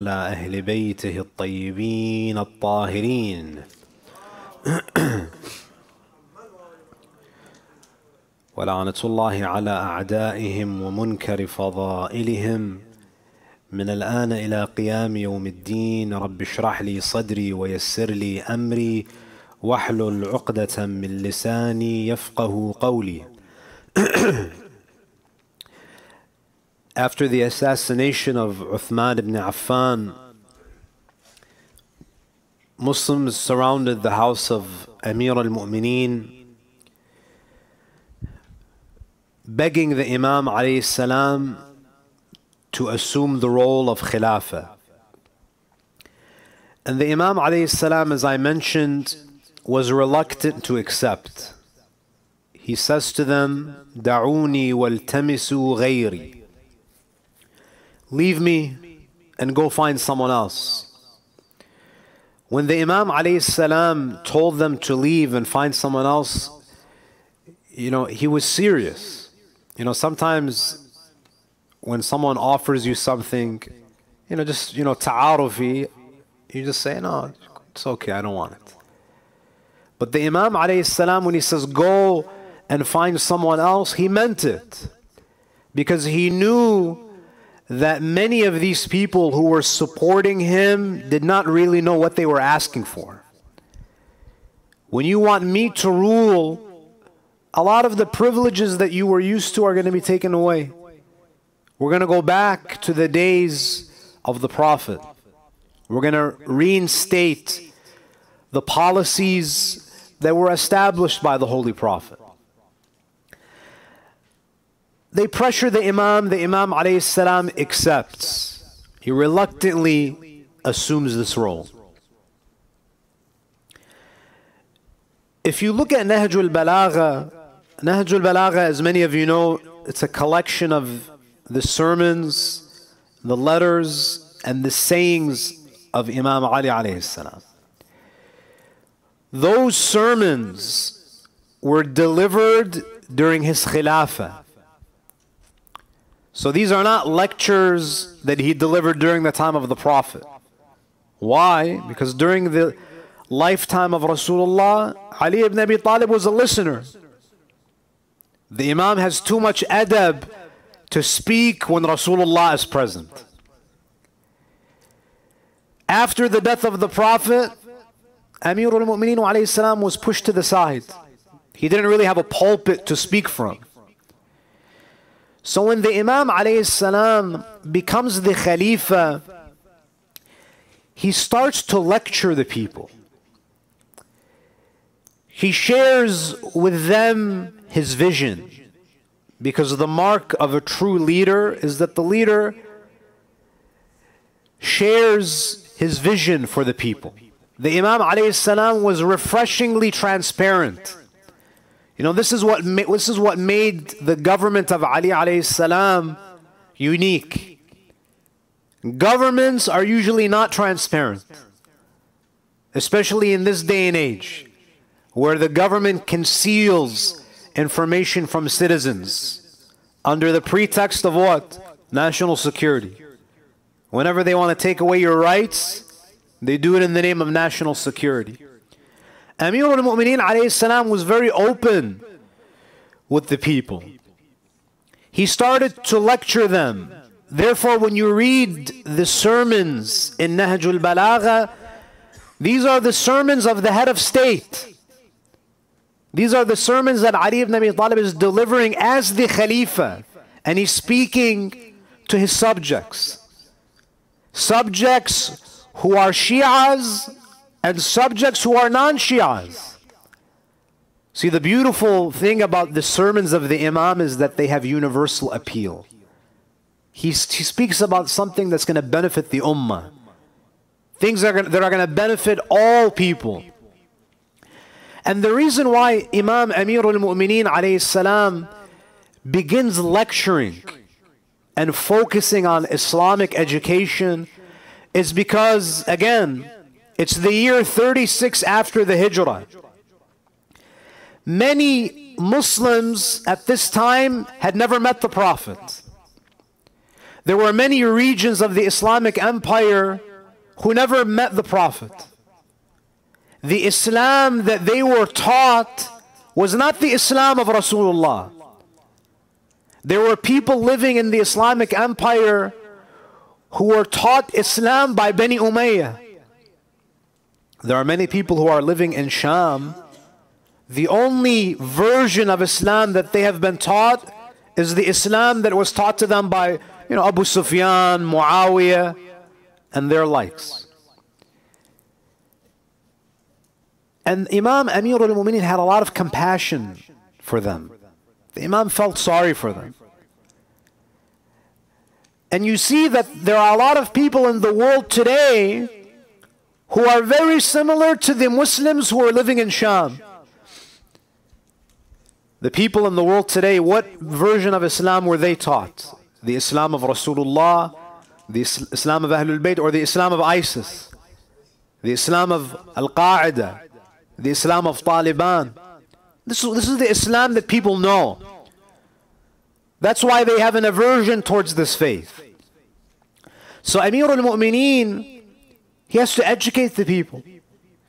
على أهل بيته الطيبين الطاهرين ولعنة الله على أعدائهم ومنكر فضائلهم من الآن إلى قيام يوم الدين. رب اشرح لي صدري ويسر لي أمري واحلل عقدة من لساني يفقه قولي. After the assassination of Uthman ibn Affan, Muslims surrounded the house of Amir al-Mu'mineen, begging the Imam alayhi salam to assume the role of Khilafah. And the Imam alayhi salam, as I mentioned, was reluctant to accept. He says to them, "Da'uni waltamisu ghayri." Leave me and go find someone else. When the Imam alayhi salam told them to leave and find someone else, he was serious. Sometimes when someone offers you something, ta'arufi, you just say, no, it's okay, I don't want it. But the Imam alayhi salam, when he says go and find someone else, he meant it. Because he knew that many of these people who were supporting him did not really know what they were asking for. When you want me to rule, a lot of the privileges that you were used to are going to be taken away. We're going to go back to the days of the Prophet. We're going to reinstate the policies that were established by the Holy Prophet. They pressure the Imam alayhi salam accepts. He reluctantly assumes this role. If you look at Nahjul Balagha, as many of you know, it's a collection of the sermons, the letters, and the sayings of Imam Ali alayhi salam. Those sermons were delivered during his Khilafah. So these are not lectures that he delivered during the time of the Prophet. Why? Because during the lifetime of Rasulullah, Ali ibn Abi Talib was a listener. The Imam has too much adab to speak when Rasulullah is present. After the death of the Prophet, Amir al-Mu'mineen alayhi salam was pushed to the side. He didn't really have a pulpit to speak from. So when the Imam alayhi salam becomes the Khalifa, he starts to lecture the people. He shares with them his vision. Because the mark of a true leader is that the leader shares his vision for the people. The Imam alayhi salam was refreshingly transparent. This is what made the government of Ali alayhi salam unique. Governments are usually not transparent, especially in this day and age, where the government conceals information from citizens under the pretext of what? National security. Whenever they want to take away your rights, they do it in the name of national security. Amir al-Mu'mineen alayhi salam was very open with the people. He started to lecture them. Therefore, when you read the sermons in Nahjul Balagha, these are the sermons of the head of state. These are the sermons that Ali ibn Abi Talib is delivering as the Khalifa. And he's speaking to his subjects. Subjects who are Shi'as and subjects who are non-Shi'as. See, the beautiful thing about the sermons of the Imam is that they have universal appeal. He speaks about something that's going to benefit the Ummah. Things that are going to benefit all people. And the reason why Imam Amir al-Mu'mineen alayhi salam begins lecturing and focusing on Islamic education is because, again, it's the year 36 after the Hijrah. Many Muslims at this time had never met the Prophet. There were many regions of the Islamic Empire who never met the Prophet. The Islam that they were taught was not the Islam of Rasulullah. There were people living in the Islamic Empire who were taught Islam by Bani Umayyah. There are many people who are living in Sham. The only version of Islam that they have been taught is the Islam that was taught to them by, Abu Sufyan, Muawiyah, and their likes. And Imam Amir al-Mu'mineen had a lot of compassion for them. The Imam felt sorry for them. And you see that there are a lot of people in the world today who are very similar to the Muslims who are living in Sham. The people in the world today, what version of Islam were they taught? The Islam of Rasulullah, the Islam of Ahlul Bayt, or the Islam of ISIS? The Islam of Al-Qaeda, the Islam of Taliban. This is the Islam that people know. That's why they have an aversion towards this faith. So Amir al-Mu'mineen, he has to educate the people.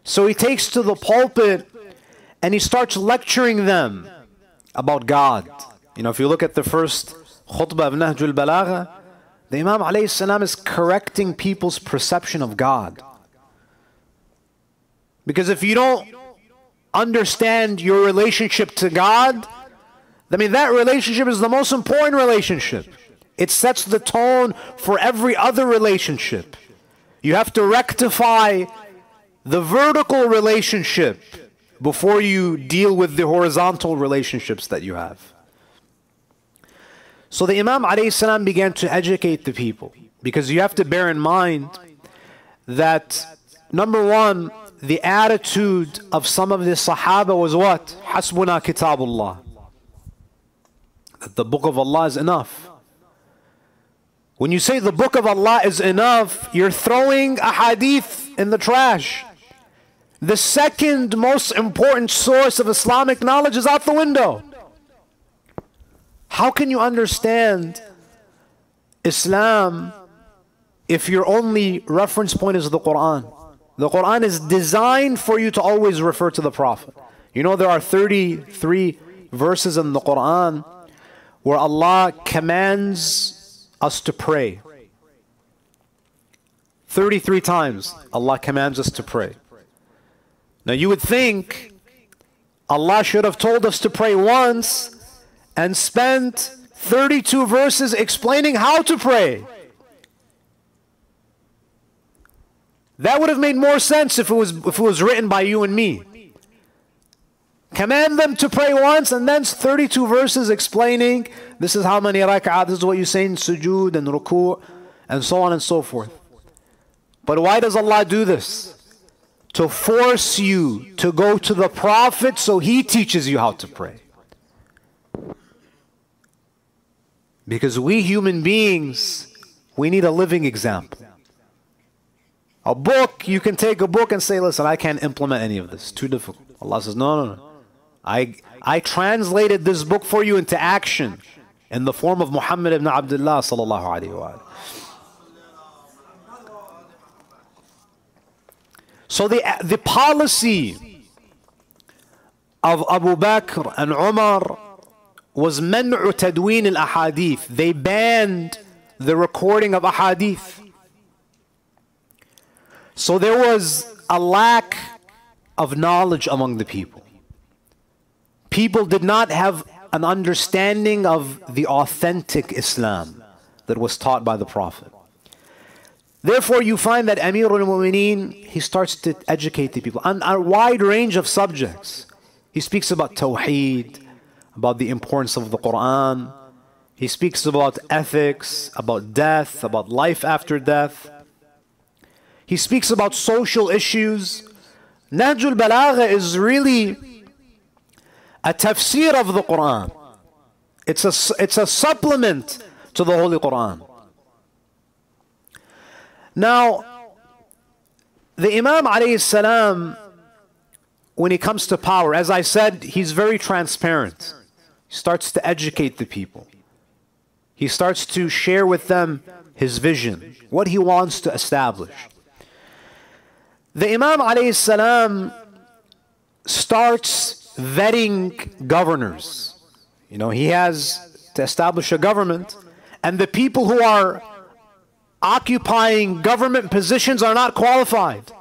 So he takes to the pulpit and he starts lecturing them about God. If you look at the first khutbah of Nahj al-Balagha, the Imam alayhi salam is correcting people's perception of God. Because if you don't understand your relationship to God, that relationship is the most important relationship. It sets the tone for every other relationship. You have to rectify the vertical relationship before you deal with the horizontal relationships that you have. So the Imam alayhi salam began to educate the people, because you have to bear in mind that, number one, the attitude of some of the Sahaba was what? Hasbuna kitabullah. That the book of Allah is enough. When you say the book of Allah is enough, you're throwing a hadith in the trash. The second most important source of Islamic knowledge is out the window. How can you understand Islam if your only reference point is the Quran? The Quran is designed for you to always refer to the Prophet. There are 33 verses in the Quran where Allah commands us to pray. 33 times Allah commands us to pray. Now you would think Allah should have told us to pray once and spent 32 verses explaining how to pray. That would have made more sense if it was written by you and me. Command them to pray once and then 32 verses explaining this is how many rak'ah, this is what you say in sujood and ruku' and so on and so forth. But why does Allah do this? To force you to go to the Prophet so he teaches you how to pray. Because we human beings, we need a living example. A book, you can take a book and say, listen, I can't implement any of this. Too difficult. Allah says, no. I translated this book for you into action in the form of Muhammad ibn Abdullah sallallahu alayhi wa. So the policy of Abu Bakr and Umar was man'u tadween al-ahadith. They banned the recording of ahadith. So there was a lack of knowledge among the people. People did not have an understanding of the authentic Islam that was taught by the Prophet. Therefore, you find that Amir al-Mu'mineen, he starts to educate the people on a wide range of subjects. He speaks about Tawheed, about the importance of the Quran. He speaks about ethics, about death, about life after death. He speaks about social issues. Nahj al-Balagha is really a tafsir of the Quran. It's a supplement to the Holy Quran. Now, the Imam alayhi salam, when he comes to power, as I said, he's very transparent. He starts to educate the people. He starts to share with them his vision, what he wants to establish. The Imam alayhi salam starts vetting governors. You know, he has to establish a government, and the people who are occupying government positions are not qualified.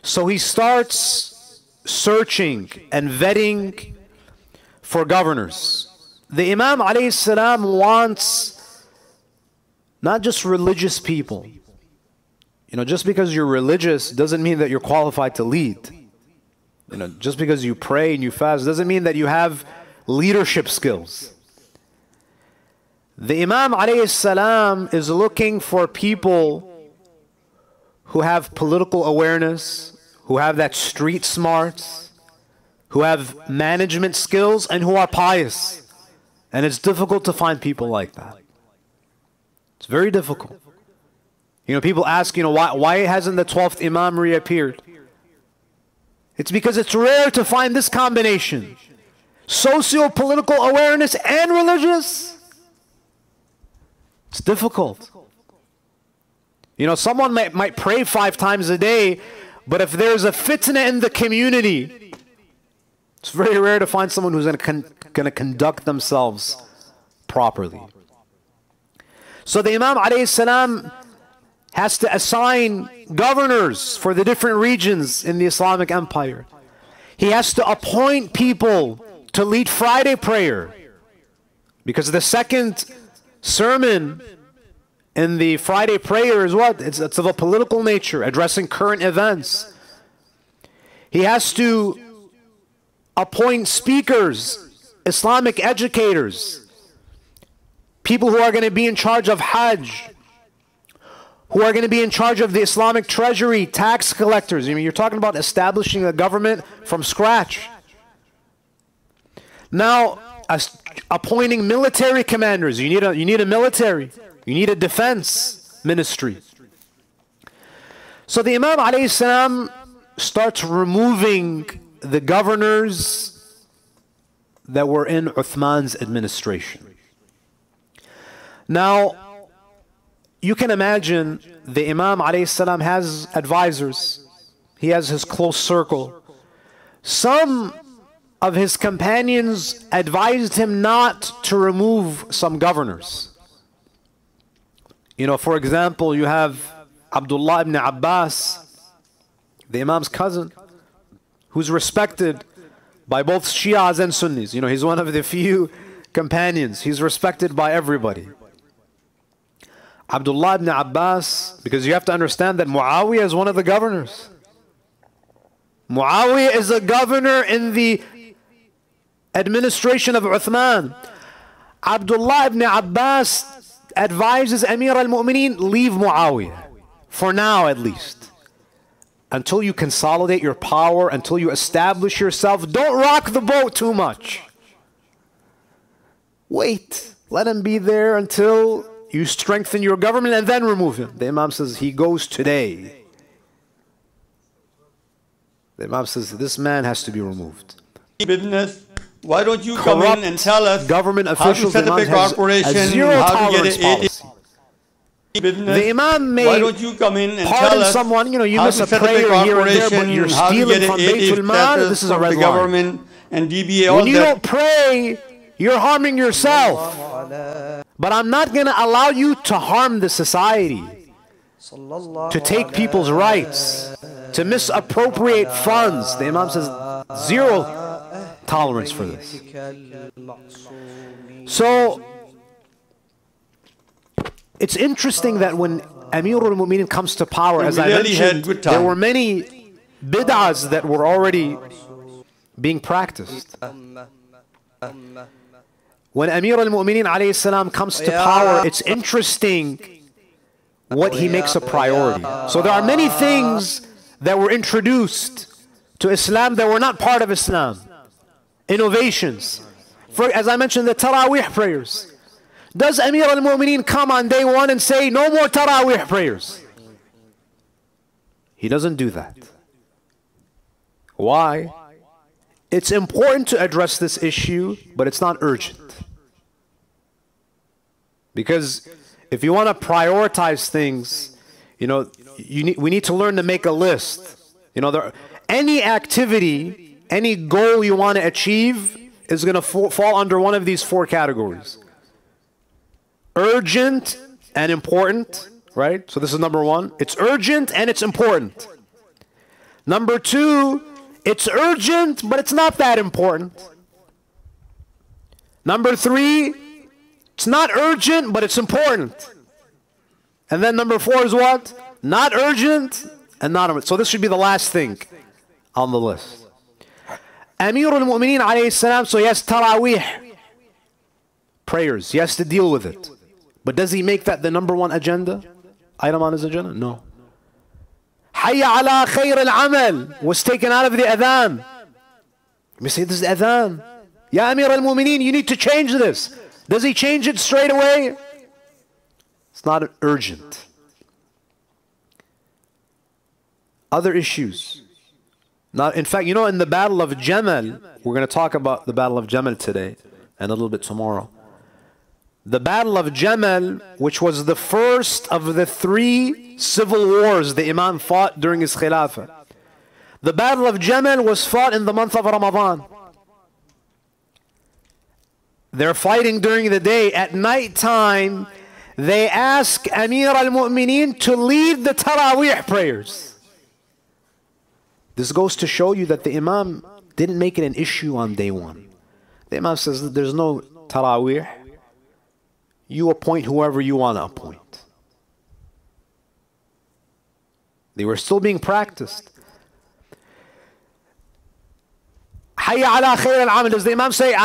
So he starts searching and vetting for governors. The Imam alayhi salam wants not just religious people. You know, just because you're religious doesn't mean that you're qualified to lead. You know, just because you pray and you fast doesn't mean that you have leadership skills. The Imam alayhi salam is looking for people who have political awareness, who have that street smarts, who have management skills, and who are pious. And it's difficult to find people like that. It's very difficult. You know, people ask, you know, why hasn't the 12th Imam reappeared? It's because it's rare to find this combination. Socio-political awareness and religious. It's difficult. You know, someone might pray 5 times a day, but if there's a fitna in the community, it's very rare to find someone who's going to conduct themselves properly. So the Imam alayhi salam has to assign governors for the different regions in the Islamic Empire. He has to appoint people to lead Friday prayer, because the second sermon in the Friday prayer is what? It's of a political nature, addressing current events. He has to appoint speakers, Islamic educators, people who are going to be in charge of Hajj, who are going to be in charge of the Islamic treasury, tax collectors. I mean, you're talking about establishing a government from scratch. Now, appointing military commanders. You need a military. You need a defense ministry. So the Imam alayhi salam starts removing the governors that were in Uthman's administration. Now, you can imagine the Imam alayhi salam has advisors. He has his close circle. Some of his companions advised him not to remove some governors. You know, for example, you have Abdullah ibn Abbas, the Imam's cousin, who's respected by both Shias and Sunnis. You know, he's one of the few companions. He's respected by everybody. Abdullah ibn Abbas, because you have to understand that Muawiyah is one of the governors. Muawiyah is a governor in the administration of Uthman. Abdullah ibn Abbas advises Amir al-Mu'mineen, leave Muawiyah, for now at least. Until you consolidate your power, until you establish yourself, don't rock the boat too much. Wait, let him be there until you strengthen your government and then remove him. The Imam says, he goes today. The Imam says, this man has to be removed. Business. Why don't you come in and tell us government how to officials, set up a corporation, a zero how to get tolerance policy. Business. The Imam may Why don't you come in and pardon tell us someone, you know, you how miss to a set up prayer a here and there, but you're stealing from Baytul Mal. This is a red line. Government and DBA, all when you that. don't pray, you're harming yourself. But I'm not going to allow you to harm the society, to take people's rights, to misappropriate funds. The Imam says zero tolerance for this. So it's interesting that when Amir al-Mu'mineen comes to power, as I mentioned, there were many bid'ahs that were already being practiced. When Amir al-Mu'mineen alayhi salam comes to power, it's interesting what he makes a priority. So there are many things that were introduced to Islam that were not part of Islam. Innovations. As I mentioned, the Taraweeh prayers. Does Amir al-Mu'mineen come on day one and say, no more Taraweeh prayers? He doesn't do that. Why? It's important to address this issue, but it's not urgent. Because if you want to prioritize things, you know, we need to learn to make a list. You know, any activity, any goal you want to achieve is going to fall under one of these four categories. Urgent and important, right? So this is number one. It's urgent and it's important. Number two, it's urgent, but it's not that important. Number three, it's not urgent, but it's important. And then number four is what? Not urgent and not important. So this should be the last thing on the list. Amir al-Mu'mineen alayhi salam, so he has Taraweeh prayers. He has to deal with it. But does he make that the number one agenda? Item on his agenda? No. Hayya ala khayr al-amal was taken out of the adhan. We say this is adhan. Ya Amir al-Mu'mineen, you need to change this. Does he change it straight away? It's not urgent. Other issues. Not, in fact, you know, in the Battle of Jamal, we're going to talk about the Battle of Jamal today and a little bit tomorrow. The Battle of Jamal, which was the first of the 3 civil wars the Imam fought during his Khilafah. The Battle of Jamal was fought in the month of Ramadan. They're fighting during the day. At night time, they ask Amir al-Mu'mineen to lead the Taraweeh prayers. This goes to show you that the Imam didn't make it an issue on day one. The Imam says that there's no Taraweeh. You appoint whoever you want to appoint. They were still being practiced. Hayya ala khair al-amal. Does the Imam say,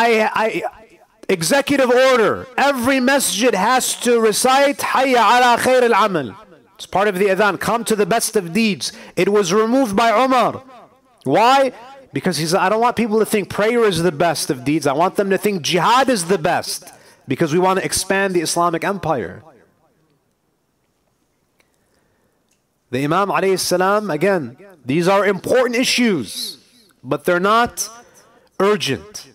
executive order, every masjid has to recite Hayya ala khair al-amal. It's part of the adhan. Come to the best of deeds. It was removed by Umar. Why? Because he said, I don't want people to think prayer is the best of deeds. I want them to think jihad is the best. Because we want to expand the Islamic empire. The Imam alayhi salam, again, these are important issues, but they're not urgent.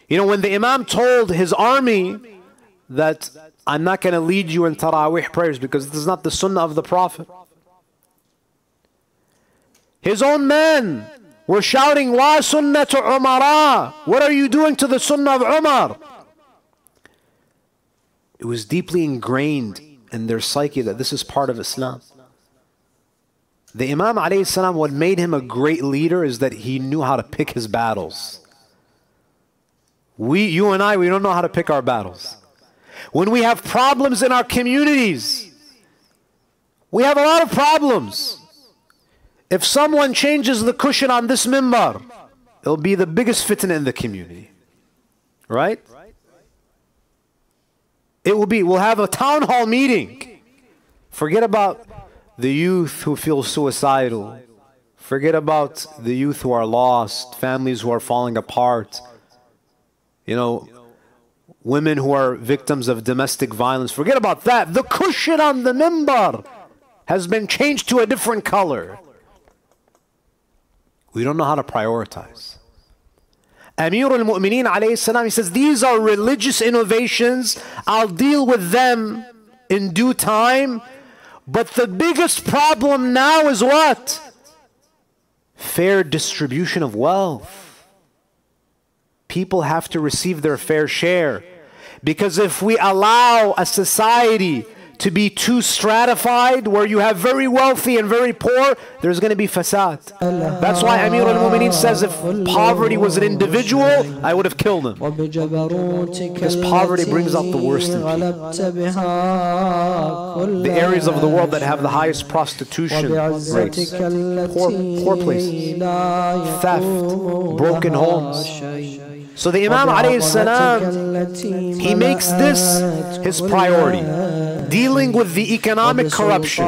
You know, when the Imam told his army that I'm not going to lead you in Taraweeh prayers because this is not the sunnah of the Prophet. His own men were shouting, Wa sunnatu Umara. What are you doing to the sunnah of Umar? It was deeply ingrained in their psyche that this is part of Islam. The Imam alayhi salam, what made him a great leader is that he knew how to pick his battles. You and I, we don't know how to pick our battles. When we have problems in our communities, we have a lot of problems. If someone changes the cushion on this mimbar, it'll be the biggest fitna in the community. Right? It will be, we'll have a town hall meeting. Forget about the youth who feel suicidal. Forget about the youth who are lost, families who are falling apart. You know, women who are victims of domestic violence. Forget about that. The cushion on the mimbar has been changed to a different color. We don't know how to prioritize. Amir al-Mu'mineen alayhi salam, he says, these are religious innovations. I'll deal with them in due time. But the biggest problem now is what? Fair distribution of wealth. People have to receive their fair share. Because if we allow a society to be too stratified, where you have very wealthy and very poor, there's going to be fasad. That's why Amir al-Mu'mineen says, if poverty was an individual, I would have killed him. Because poverty brings out the worst in people. The areas of the world that have the highest prostitution rates, poor places, theft, broken homes. So the Imam alayhi salam, he makes this his priority. Dealing with the economic corruption.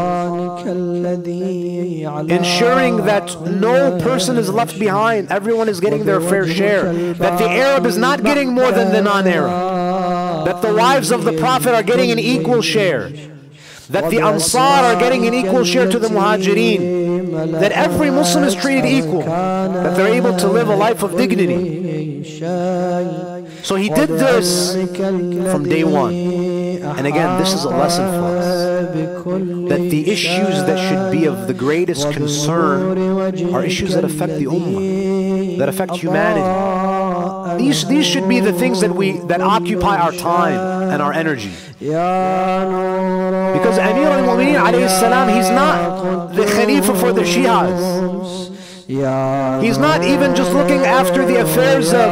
Ensuring that no person is left behind. Everyone is getting their fair share. That the Arab is not getting more than the non-Arab. That the wives of the Prophet are getting an equal share. that the Ansar are getting an equal share to the Muhajirin, that every Muslim is treated equal, that they're able to live a life of dignity. So he did this from day one. And again, this is a lesson for us, that the issues that should be of the greatest concern are issues that affect the Ummah, that affect humanity. These should be the things that occupy our time and our energy. Because Amir al-Mu'mineen alayhi salam, he's not the Khalifa for the Shias. He's not even just looking after the affairs of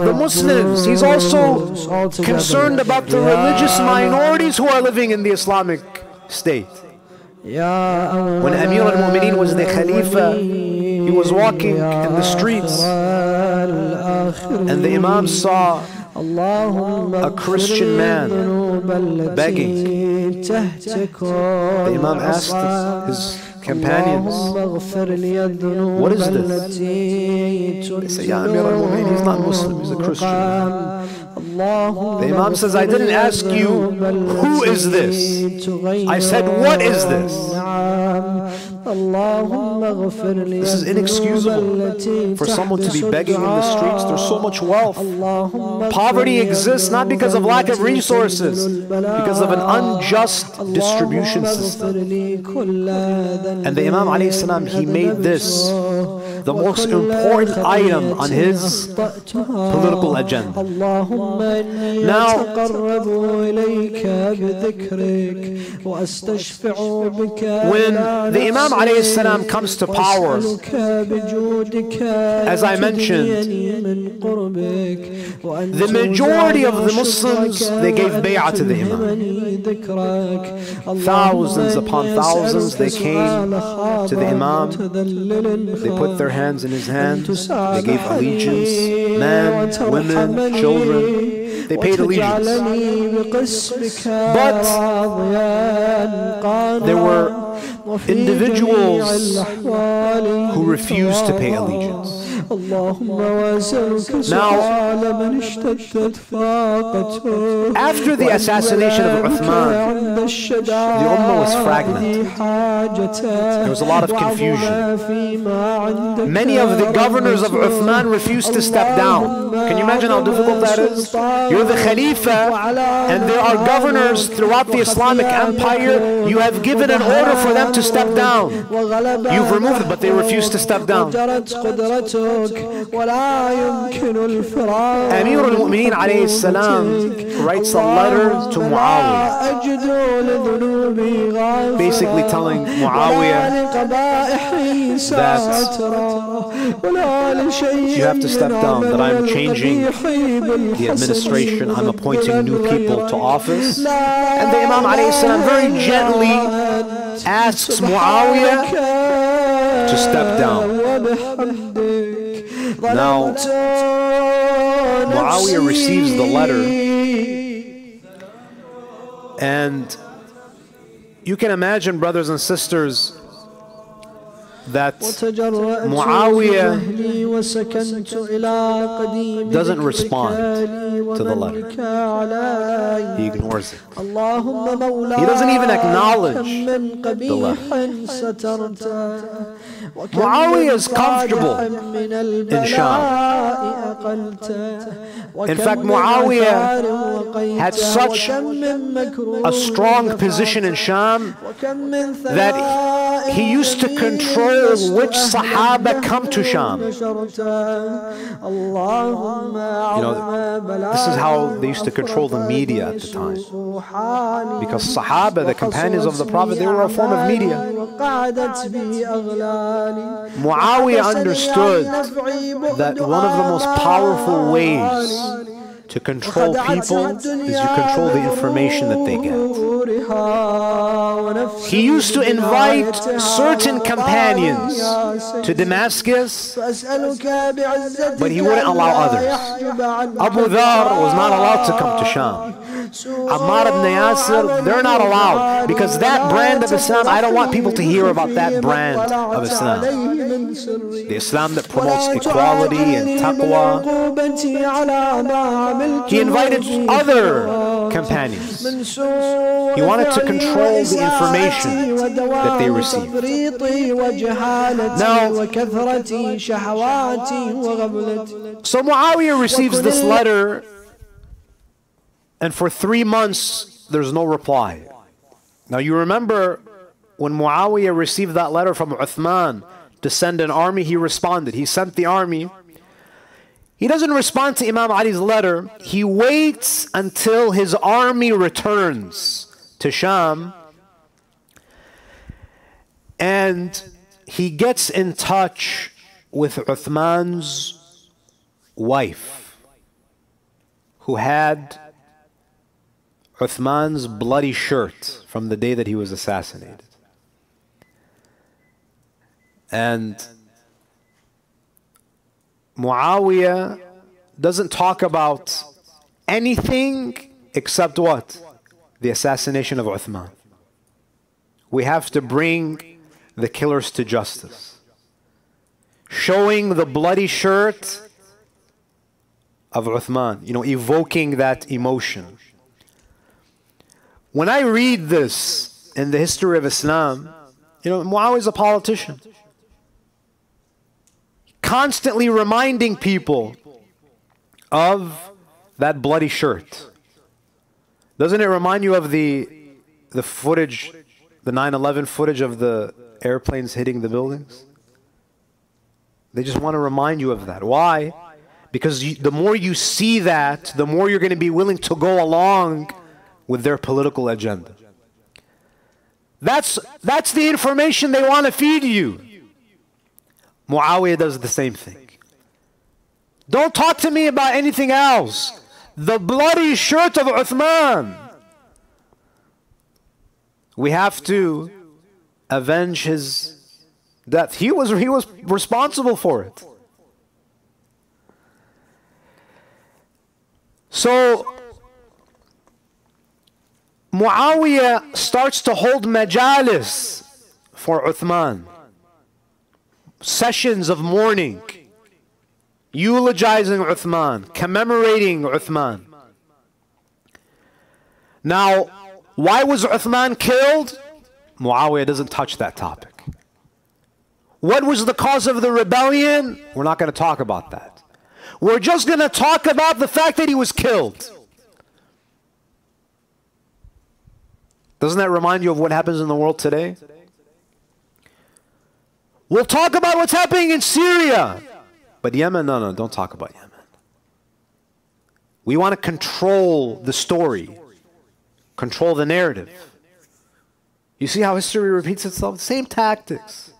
the Muslims. He's also concerned about the religious minorities who are living in the Islamic state. When Amir al-Mu'mineen was the Khalifa, he was walking in the streets, and the Imam saw a Christian man begging. The Imam asked his companions, what is this? They say, Ya Amir al-Mu'mineen, he's not Muslim, he's a Christian. The Imam says, I didn't ask you, who is this? I said, what is this? This is inexcusable for someone to be begging in the streets. There's so much wealth. Poverty exists not because of lack of resources, because of an unjust distribution system. And the Imam alayhi salam, he made this the most important item on his political agenda. Now, when the Imam alayhi salam comes to power, as I mentioned, the majority of the Muslims, they gave bay'ah to the Imam. Thousands upon thousands, they came to the Imam, they put their hands in his hands, they gave allegiance, men, women, children, they paid allegiance. But there were individuals who refused to pay allegiance. Now, after the assassination of Uthman, the Ummah was fragmented. There was a lot of confusion. Many of the governors of Uthman refused to step down. Can you imagine how difficult that is? You're the Khalifa, and there are governors throughout the Islamic Empire. You have given an order for them to step down. You've removed them, but they refuse to step down. Amir al-Mu'mineen alayhi salam writes a letter to Muawiyah, basically telling Muawiyah that you have to step down, that I'm changing the administration, I'm appointing new people to office. And the Imam alayhi salam very gently asks Muawiyah to step down. Now, Muawiyah receives the letter, and you can imagine, brothers and sisters, that Muawiyah doesn't respond to the letter. He ignores it. He doesn't even acknowledge the letter. Muawiyah is comfortable in Sham. In fact, Muawiyah had such a strong position in Sham that he used to control which Sahaba come to Sham. You know, this is how they used to control the media at the time. Because Sahaba, the companions of the Prophet, they were a form of media. Muawiyah understood that one of the most powerful ways to control people is you control the information that they get. He used to invite certain companions to Damascus, but he wouldn't allow others. Abu Dhar was not allowed to come to Sham. Ammar ibn Yasir, they're not allowed. Because that brand of Islam, I don't want people to hear about that brand of Islam. The Islam that promotes equality and taqwa. He invited other companions. He wanted to control the information that they received. Now, so Muawiyah receives this letter, and for 3 months there's no reply. Now you remember when Muawiyah received that letter from Uthman to send an army, he responded. He sent the army. He doesn't respond to Imam Ali's letter. He waits until his army returns to Sham, and he gets in touch with Uthman's wife, who had Uthman's bloody shirt from the day that he was assassinated. And Muawiyah doesn't talk about anything except what? The assassination of Uthman. We have to bring the killers to justice. Showing the bloody shirt of Uthman, evoking that emotion. When I read this in the history of Islam, Muawiyah is a politician, constantly reminding people of that bloody shirt. Doesn't it remind you of the footage, the 9/11 footage of the airplanes hitting the buildings? They just want to remind you of that. Why? Because the more you see that, the more you're going to be willing to go along with their political agenda. That's the information they want to feed you. Muawiyah does the same thing. Don't talk to me about anything else. The bloody shirt of Uthman. We have to avenge his death. He was responsible for it. So Muawiyah starts to hold majalis for Uthman. Sessions of mourning, eulogizing Uthman, commemorating Uthman. Now, why was Uthman killed? Muawiyah doesn't touch that topic. What was the cause of the rebellion? We're not going to talk about that. We're just going to talk about the fact that he was killed. Doesn't that remind you of what happens in the world today? We'll talk about what's happening in Syria. But Yemen, no, don't talk about Yemen. We want to control the story, control the narrative. You see how history repeats itself? Same tactics.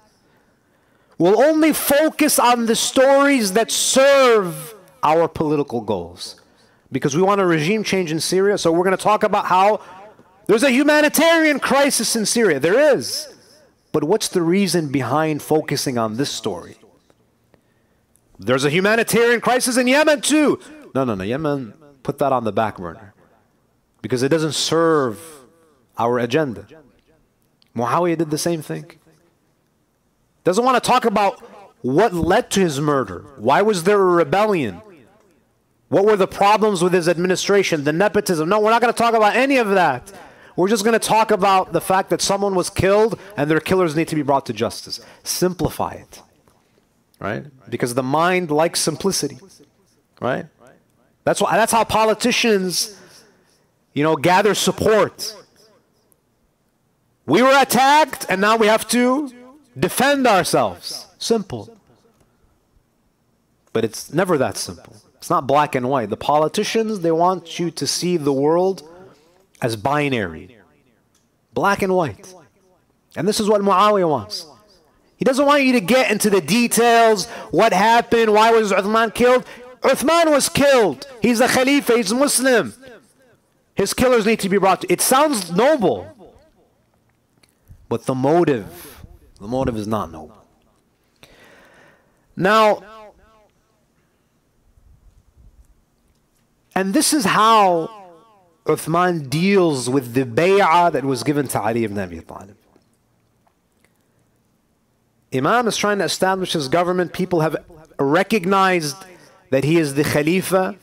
We'll only focus on the stories that serve our political goals. Because we want a regime change in Syria, so we're going to talk about how there's a humanitarian crisis in Syria. There is. But what's the reason behind focusing on this story? There's a humanitarian crisis in Yemen too. No. Yemen, put that on the back burner. Because it doesn't serve our agenda. Muawiyah did the same thing. Doesn't want to talk about what led to his murder. Why was there a rebellion? What were the problems with his administration? The nepotism? No, we're not going to talk about any of that. We're just going to talk about the fact that someone was killed and their killers need to be brought to justice. Simplify it. Right? Because the mind likes simplicity. Right? That's how politicians, gather support. We were attacked and now we have to defend ourselves. Simple. But it's never that simple. It's not black and white. The politicians, they want you to see the world as binary. Black and white. And this is what Muawiyah wants. He doesn't want you to get into the details. What happened? Why was Uthman killed? Uthman was killed. He's a Khalifa. He's Muslim. His killers need to be brought to... It sounds noble. But the motive is not noble. Now, and this is how Uthman deals with the bay'ah that was given to Ali ibn Abi Talib. Imam is trying to establish his government. People have recognized that he is the Khalifa.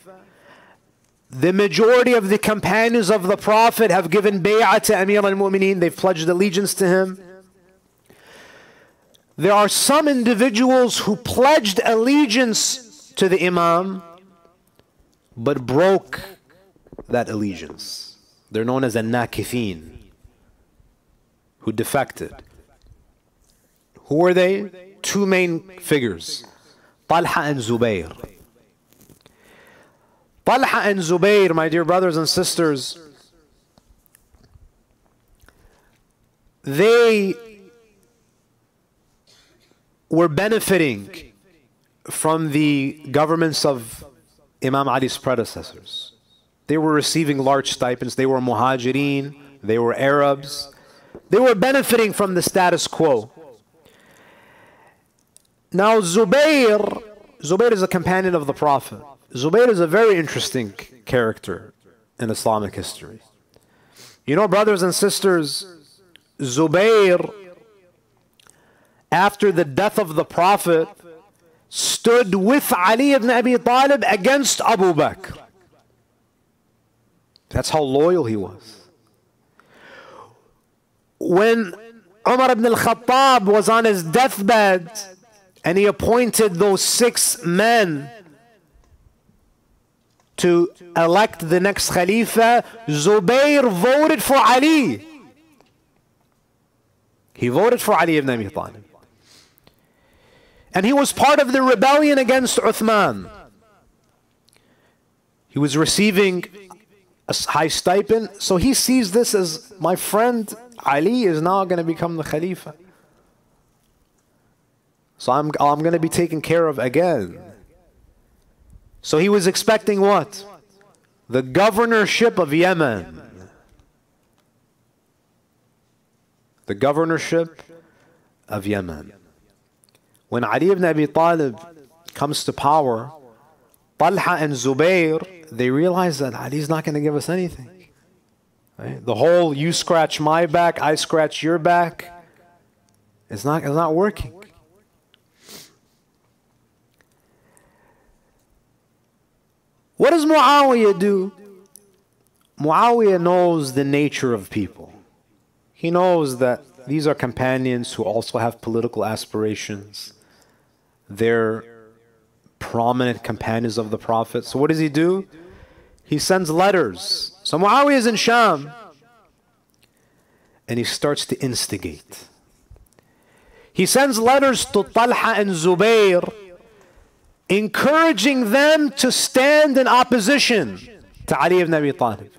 The majority of the companions of the Prophet have given bay'ah to Amir al-Mu'mineen. They've pledged allegiance to him. There are some individuals who pledged allegiance to the Imam but broke that allegiance. They're known as an-Nakithin, who defected. Who were they? Two main figures, Talha and Zubayr. Talha and Zubayr, my dear brothers and sisters, they were benefiting from the governments of Imam Ali's predecessors. They were receiving large stipends. They were Muhajirin. They were Arabs. They were benefiting from the status quo. Now Zubayr is a companion of the Prophet. Zubayr is a very interesting character in Islamic history. You know, brothers and sisters, Zubayr, after the death of the Prophet, stood with Ali ibn Abi Talib against Abu Bakr. That's how loyal he was. When Umar ibn al-Khattab was on his deathbed and he appointed those 6 men to elect the next Khalifa, Zubayr voted for Ali. He voted for Ali ibn Abi Talib. And he was part of the rebellion against Uthman. He was receiving a high stipend, so he sees this as, my friend Ali is now going to become the Khalifa. So I'm going to be taken care of again. So he was expecting what? The governorship of Yemen. The governorship of Yemen. When Ali ibn Abi Talib comes to power, Talha and Zubayr, they realize that Ali's not going to give us anything. Right? The whole you scratch my back, I scratch your back, it's not working. What does Muawiyah do? Muawiyah knows the nature of people. He knows that these are companions who also have political aspirations. They're prominent companions of the Prophet. So what does he do? He sends letters. So Muawiyah is in Sham, and he starts to instigate. He sends letters to Talha and Zubayr, encouraging them to stand in opposition to Ali ibn Abi Talib.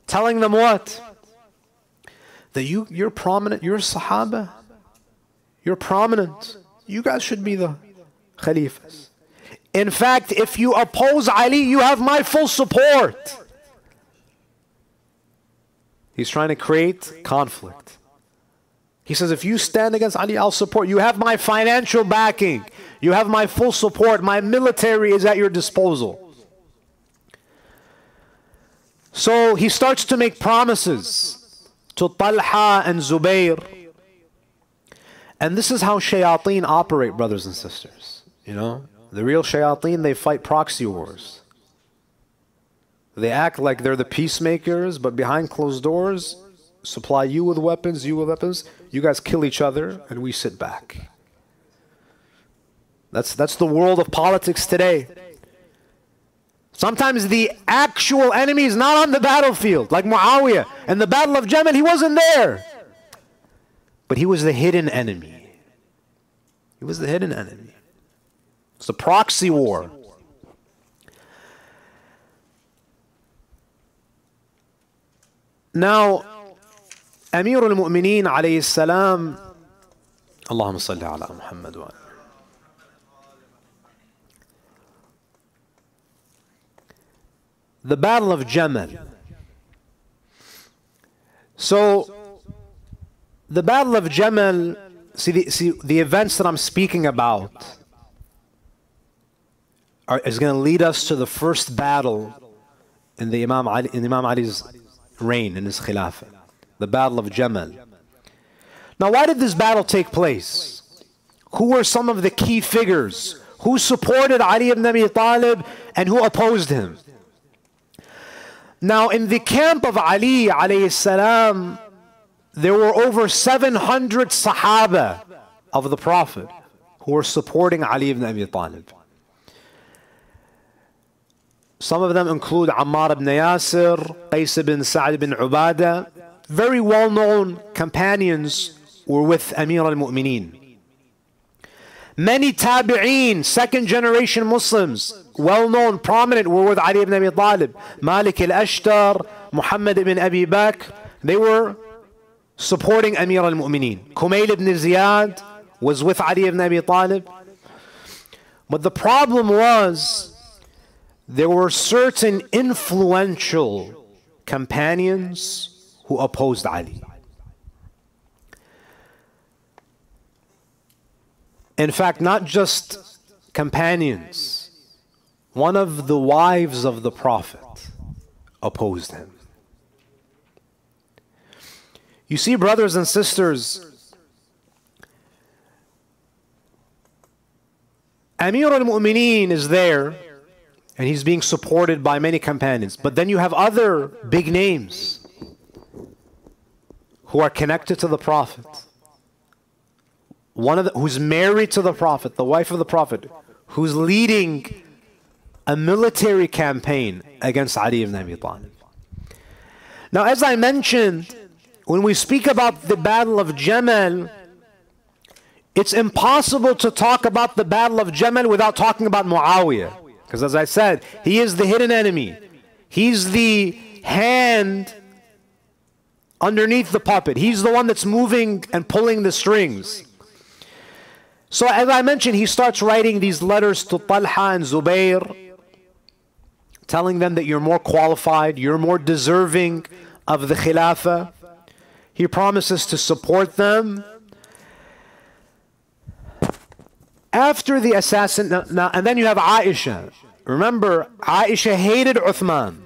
Telling them what? That you're prominent, you're a Sahaba, you're prominent, you guys should be the Khalifas. In fact, if you oppose Ali, you have my full support. He's trying to create conflict. He says, if you stand against Ali, I'll support you. You have my financial backing. You have my full support. My military is at your disposal. So he starts to make promises to Talha and Zubayr. And this is how shayateen operate, brothers and sisters. You know, the real shayateen, they fight proxy wars. They act like they're the peacemakers, but behind closed doors, supply you with weapons, you with weapons. You guys kill each other, and we sit back. That's the world of politics today. Sometimes the actual enemy is not on the battlefield, like Muawiyah. In the Battle of Jamal, he wasn't there. But he was the hidden enemy. He was the hidden enemy. It's a proxy war. Now, Amir al-Mu'mineen alayhi salam, Allahumma salli ala Muhammad wa the Battle of Jamal. So, the Battle of Jamal, see the events that I'm speaking about is going to lead us to the first battle in Imam Ali's reign, in his Khilafah. The Battle of Jamal. Now, why did this battle take place? Who were some of the key figures? Who supported Ali ibn Abi Talib and who opposed him? Now, in the camp of Ali alayhi salam, there were over 700 Sahaba of the Prophet who were supporting Ali ibn Abi Talib. Some of them include Ammar ibn Yasir, Qais ibn Sa'd ibn Ubadah. Very well-known companions were with Amir al-Mu'mineen. Many tabi'een, second-generation Muslims, well-known, prominent, were with Ali ibn Abi Talib. Malik al-Ashtar, Muhammad ibn Abi Bakr, they were supporting Amir al-Mu'mineen. Kumayl ibn Ziyad was with Ali ibn Abi Talib. But the problem was, there were certain influential companions who opposed Ali. In fact, not just companions. One of the wives of the Prophet opposed him. You see, brothers and sisters, Amir al-Mu'mineen is there, and he's being supported by many companions. But then you have other big names who are connected to the Prophet. One of who's married to the Prophet, the wife of the Prophet, who's leading a military campaign against Ali ibn Abi Talib. Now, as I mentioned, when we speak about the Battle of Jamal, it's impossible to talk about the Battle of Jamal without talking about Muawiyah. Because as I said, he is the hidden enemy. He's the hand underneath the puppet. He's the one that's moving and pulling the strings. So as I mentioned, he starts writing these letters to Talha and Zubair, telling them that you're more qualified, you're more deserving of the Khilafah. He promises to support them. After the assassination, and then you have Aisha. Remember, Aisha hated Uthman.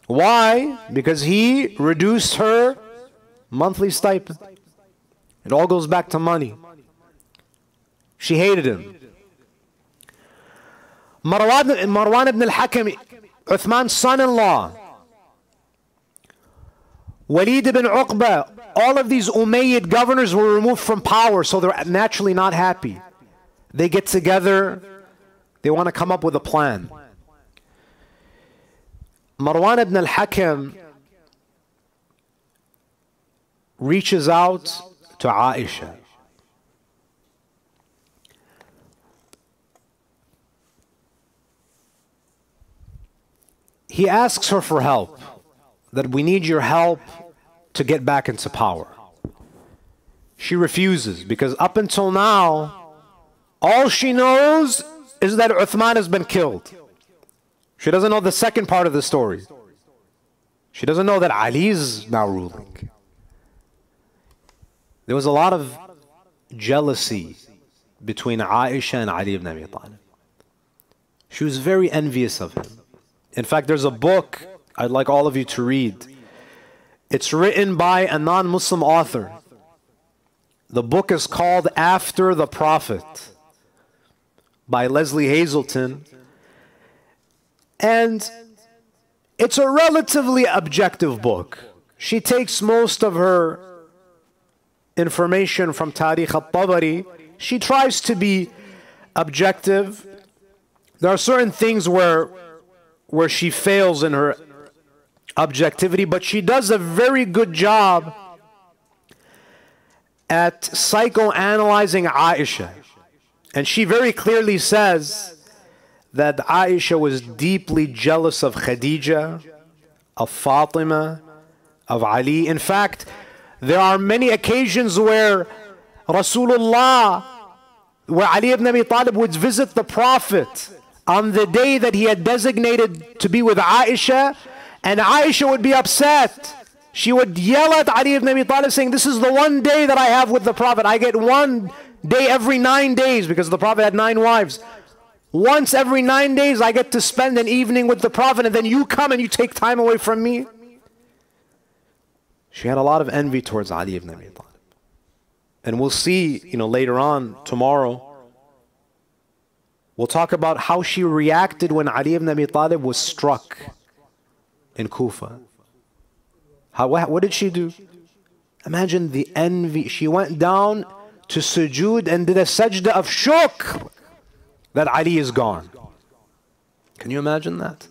Why? Because he reduced her monthly stipend. It all goes back to money. She hated him. Marwan ibn al-Hakam, Uthman's son-in-law. Walid ibn Uqba, all of these Umayyad governors were removed from power, so they're naturally not happy. They get together, they want to come up with a plan. Marwan ibn al-Hakam reaches out to Aisha. He asks her for help, that we need your help to get back into power. She refuses, because up until now, all she knows is that Uthman has been killed. She doesn't know the second part of the story. She doesn't know that Ali is now ruling. There was a lot of jealousy between Aisha and Ali ibn Abi Talib. She was very envious of him. In fact, there's a book I'd like all of you to read. It's written by a non-Muslim author. The book is called After the Prophet, by Leslie Hazelton, and it's a relatively objective book. She takes most of her information from Tariq al-Tabari. She tries to be objective. There are certain things where she fails in her objectivity, but she does a very good job at psychoanalyzing Aisha. And she very clearly says that Aisha was deeply jealous of Khadija, of Fatima, of Ali. In fact, there are many occasions where Rasulullah, where Ali ibn Abi Talib would visit the Prophet on the day that he had designated to be with Aisha, and Aisha would be upset. She would yell at Ali ibn Abi Talib saying, "This is the one day that I have with the Prophet. I get one day every 9 days," because the Prophet had 9 wives. Once every 9 days I get to spend an evening with the Prophet, and then you come and you take time away from me. She had a lot of envy towards Ali ibn Abi Talib. And we'll see, later on, tomorrow, we'll talk about how she reacted when Ali ibn Abi Talib was struck in Kufa. What did she do? Imagine the envy. She went down to sujood and did a sajda of shukr that Ali is gone. Can you imagine that?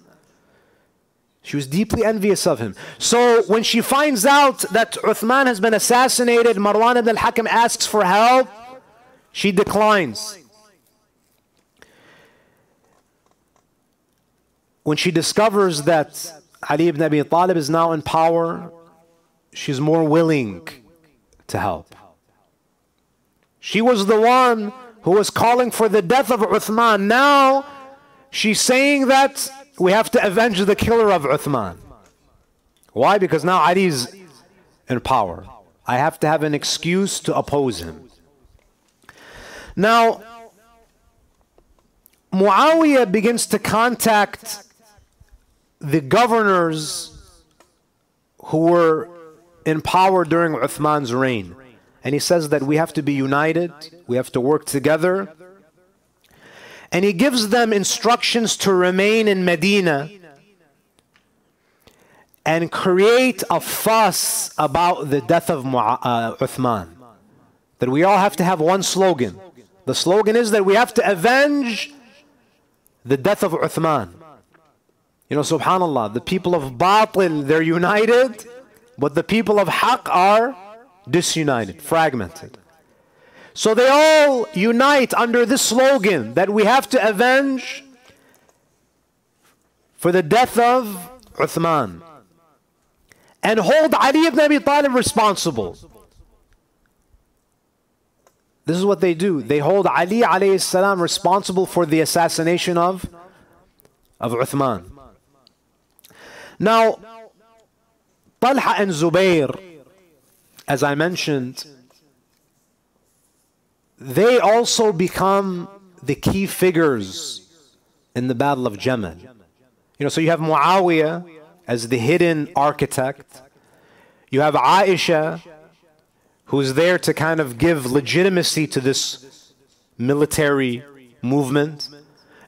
She was deeply envious of him. So when she finds out that Uthman has been assassinated, Marwan ibn al-Hakam asks for help, she declines. When she discovers that Ali ibn Abi Talib is now in power, she's more willing to help. She was the one who was calling for the death of Uthman. Now she's saying that we have to avenge the killer of Uthman. Why? Because now Ali's in power. I have to have an excuse to oppose him. Now, Muawiyah begins to contact the governors who were in power during Uthman's reign. And he says that we have to be united, we have to work together. And he gives them instructions to remain in Medina and create a fuss about the death of Uthman. That we all have to have one slogan. The slogan is that we have to avenge the death of Uthman. Subhanallah, the people of Batil, they're united, but the people of Haqq are disunited, fragmented. So they all unite under this slogan that we have to avenge for the death of Uthman and hold Ali ibn Abi Talib responsible. This is what they do. They hold Ali alayhi salam responsible for the assassination of Uthman. Now, Talha and Zubayr, as I mentioned, they also become the key figures in the Battle of Jamal. So you have Muawiyah as the hidden architect. You have Aisha, who's there to kind of give legitimacy to this military movement.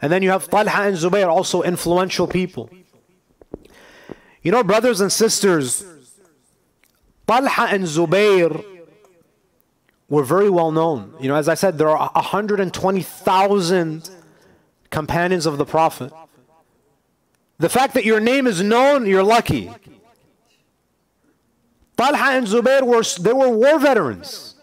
And then you have Talha and Zubayr, also influential people. Brothers and sisters, Talha and Zubayr were very well known. As I said, there are 120,000 companions of the Prophet. The fact that your name is known, you're lucky. Talha and Zubayr were war veterans.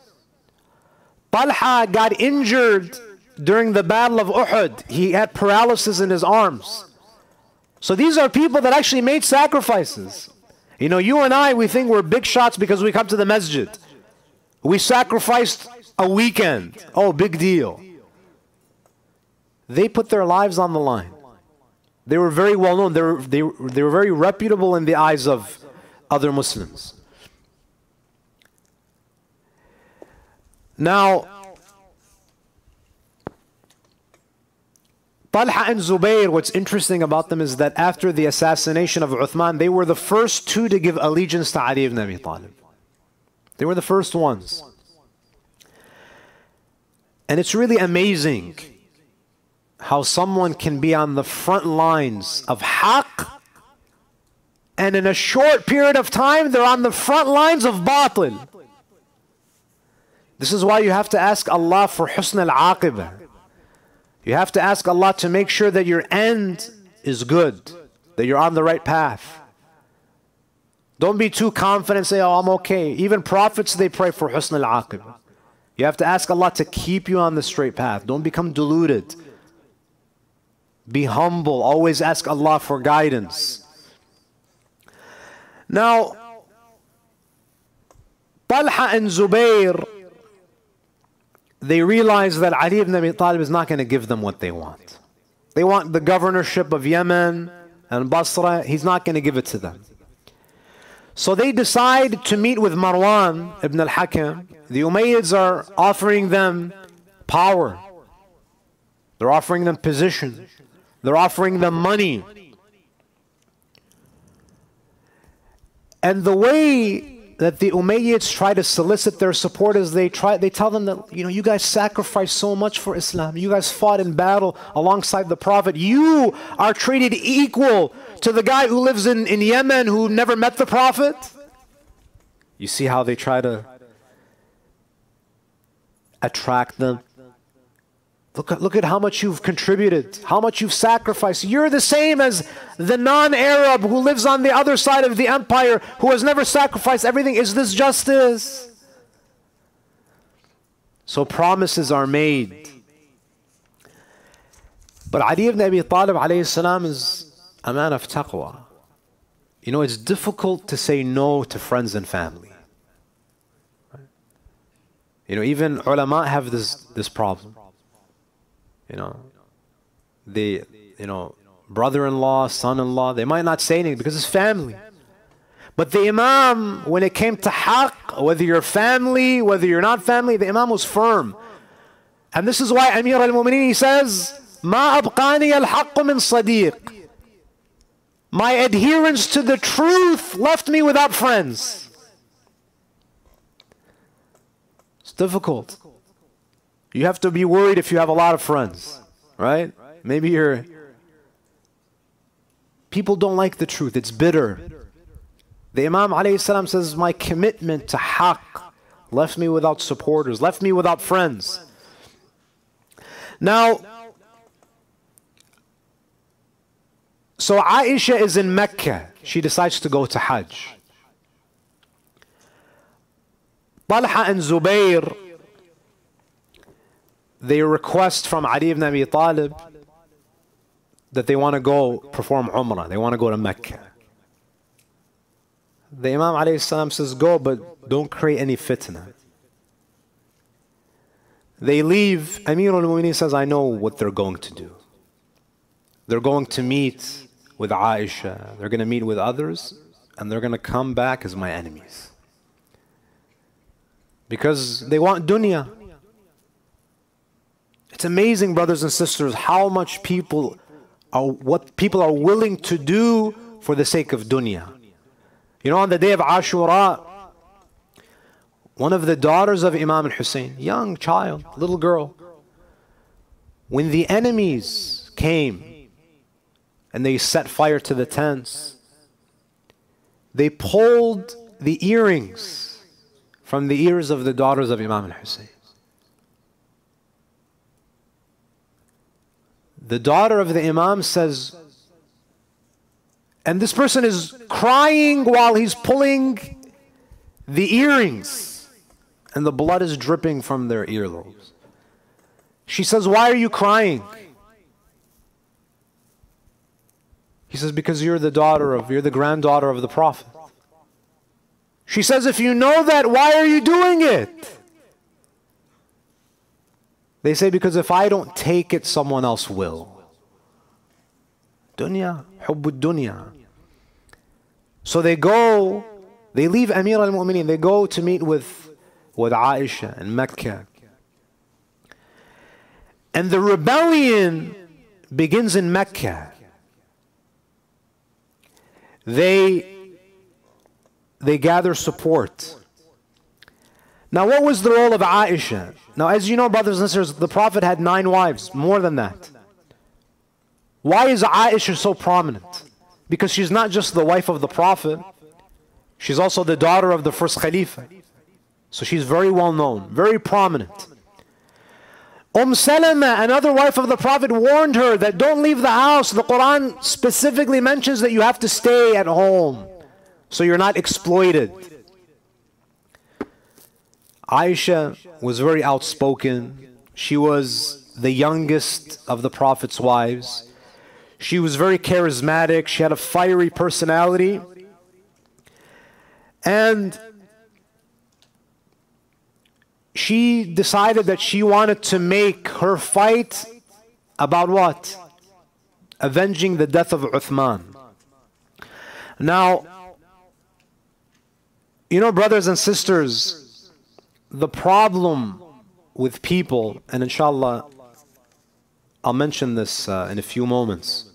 Talha got injured during the Battle of Uhud. He had paralysis in his arms. So these are people that actually made sacrifices. You and I, we think we're big shots because we come to the masjid. We sacrificed a weekend. Oh, big deal. They put their lives on the line. They were very well known. They were very reputable in the eyes of other Muslims. Now, Talha and Zubayr, what's interesting about them is that after the assassination of Uthman, they were the first two to give allegiance to Ali ibn Abi Talib. They were the first ones. And it's really amazing how someone can be on the front lines of Haqq, and in a short period of time, they're on the front lines of Batil. This is why you have to ask Allah for husn al-aqibah. You have to ask Allah to make sure that your end is good, that you're on the right path. Don't be too confident and say, oh, I'm okay. Even prophets, they pray for husn al-aqibah. You have to ask Allah to keep you on the straight path. Don't become deluded. Be humble. Always ask Allah for guidance. Now, Talha and Zubayr, they realize that Ali ibn Abi Talib is not going to give them what they want. They want the governorship of Yemen and Basra. He's not going to give it to them. So they decide to meet with Marwan ibn al-Hakam. The Umayyads are offering them power. They're offering them position. They're offering them money. And the way that the Umayyads try to solicit their support is they tell them that, you guys sacrificed so much for Islam. You guys fought in battle alongside the Prophet. You are treated equal to the guy who lives in Yemen who never met the Prophet. You see how they try to attract them. Look at how much you've contributed, how much you've sacrificed. You're the same as the non-Arab who lives on the other side of the empire, who has never sacrificed everything. Is this justice? So promises are made. But Ali ibn Abi Talib alayhi salam is a man of taqwa. It's difficult to say no to friends and family. Even ulama have this problem. Brother-in-law, son-in-law, they might not say anything because it's family. But the Imam, when it came to haqq, whether you're family, whether you're not family, the Imam was firm. And this is why Amir al-Mu'mineen, he says, مَا أَبْقَانِيَ الْحَقُّ مِنْ صَدِيقٍ. My adherence to the truth left me without friends. It's difficult. You have to be worried if you have a lot of friends, right? Maybe people don't like the truth. It's bitter. The Imam alayhi salam says, my commitment to haqq left me without supporters, left me without friends. Now, so Aisha is in Mecca. She decides to go to Hajj. Talha and Zubayr, they request from Ali ibn Abi Talib that they want to go perform Umrah. They want to go to Mecca. The Imam alayhi salam says, go, but don't create any fitna. They leave. Amir al-Mu'mineen says, I know what they're going to do. They're going to meet with Aisha. They're going to meet with others. And they're going to come back as my enemies. Because they want dunya. It's amazing, brothers and sisters, how much what people are willing to do for the sake of dunya. On the day of Ashura, one of the daughters of Imam al-Hussein, young child, little girl, when the enemies came and they set fire to the tents, they pulled the earrings from the ears of the daughters of Imam al-Hussein. The daughter of the Imam says, and this person is crying while he's pulling the earrings, and the blood is dripping from their earlobes. She says, why are you crying? He says, because you're the granddaughter of the Prophet. She says, if you know that, why are you doing it? They say, because if I don't take it, someone else will. Dunya, hubbud dunya. So they leave Amir al-Mu'mineen, they go to meet with Aisha in Mecca. And the rebellion begins in Mecca. They gather support. Now, what was the role of Aisha? Now, as you know, brothers and sisters, the Prophet had 9 wives, more than that. Why is Aisha so prominent? Because she's not just the wife of the Prophet, she's also the daughter of the first Khalifa. So she's very well known, very prominent. Salama, another wife of the Prophet, warned her that don't leave the house. The Quran specifically mentions that you have to stay at home so you're not exploited. Aisha was very outspoken. She was the youngest of the Prophet's wives. She was very charismatic. She had a fiery personality. And she decided that she wanted to make her fight about what? Avenging the death of Uthman. Now, brothers and sisters, the problem with people, and inshallah I'll mention this in a few moments.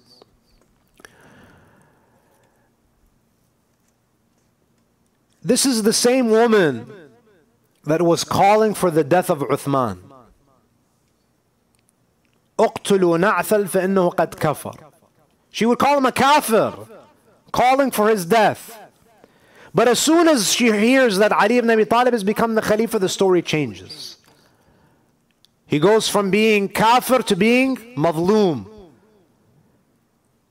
This is the same woman that was calling for the death of Uthman. اقتلوا نعثل فإنه قد كفر. She would call him a kafir, calling for his death. But as soon as she hears that Ali ibn Abi Talib has become the Khalifa, the story changes. He goes from being kafir to being mazloom.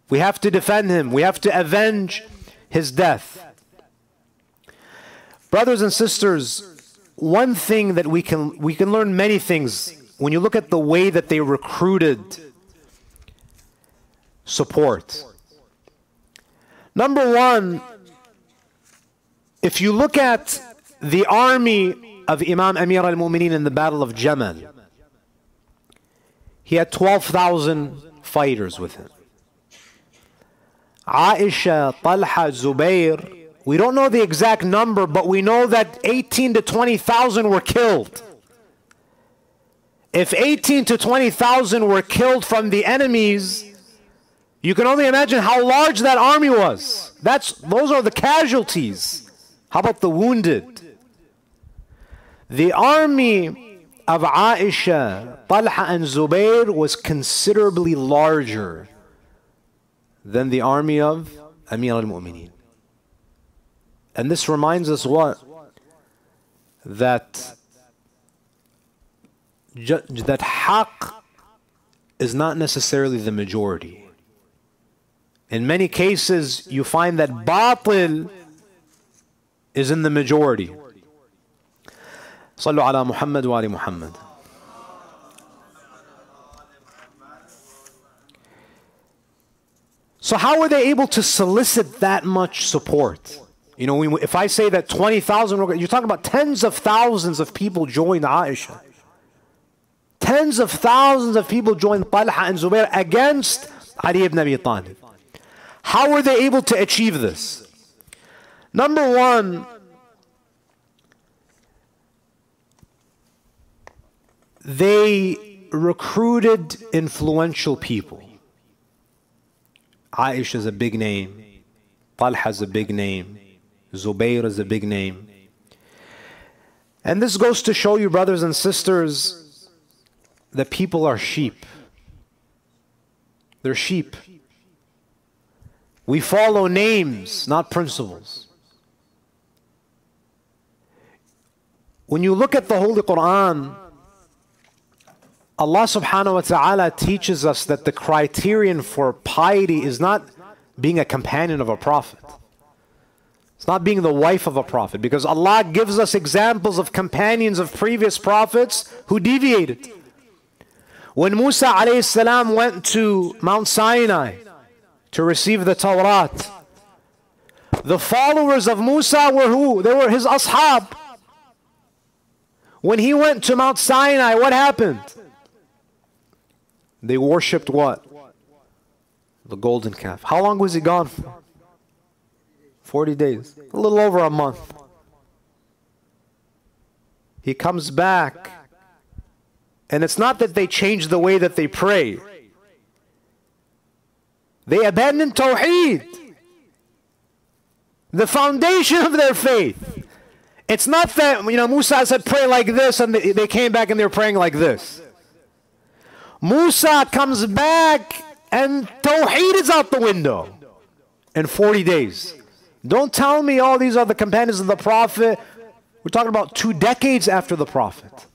We have to defend him. We have to avenge his death. Brothers and sisters, one thing that we can learn many things when you look at the way that they recruited support. Number one, if you look at the army of Imam Amir al-Mu'mineen in the Battle of Jamal, he had 12,000 fighters with him. Aisha, Talha, Zubair, we don't know the exact number, but we know that 18 to 20,000 were killed. If 18 to 20,000 were killed from the enemies, you can only imagine how large that army was. Those are the casualties. How about the wounded? The army of Aisha, Talha and Zubair was considerably larger than the army of Amir al-Mu'mineen. And this reminds us what? That haqq is not necessarily the majority. In many cases, you find that batil is in the majority. Sallu ala Muhammad wa ali Muhammad. So how were they able to solicit that much support? You know, if I say that 20,000, you're talking about tens of thousands of people joined Aisha. Tens of thousands of people joined Talha and Zubair against Ali ibn Abi Talib. How were they able to achieve this? Number one, they recruited influential people. Aisha is a big name. Talha is a big name. Zubair is a big name. And this goes to show you, brothers and sisters, that people are sheep. They're sheep. We follow names, not principles. When you look at the Holy Quran, Allah subhanahu wa ta'ala teaches us that the criterion for piety is not being a companion of a prophet. It's not being the wife of a prophet, because Allah gives us examples of companions of previous prophets who deviated. When Musa alayhi salam went to Mount Sinai to receive the Torah, the followers of Musa were who? They were his ashab. When he went to Mount Sinai, what happened? They worshipped what? The golden calf. How long was he gone for? 40 days. A little over a month. He comes back. And it's not that they changed the way that they pray. They abandoned Tawheed, the foundation of their faith. It's not that, Musa said pray like this and they came back and they were praying like this. Musa comes back and Tawheed is out the window in 40 days. Don't tell me all these are the companions of the Prophet. We're talking about 2 decades after the Prophet.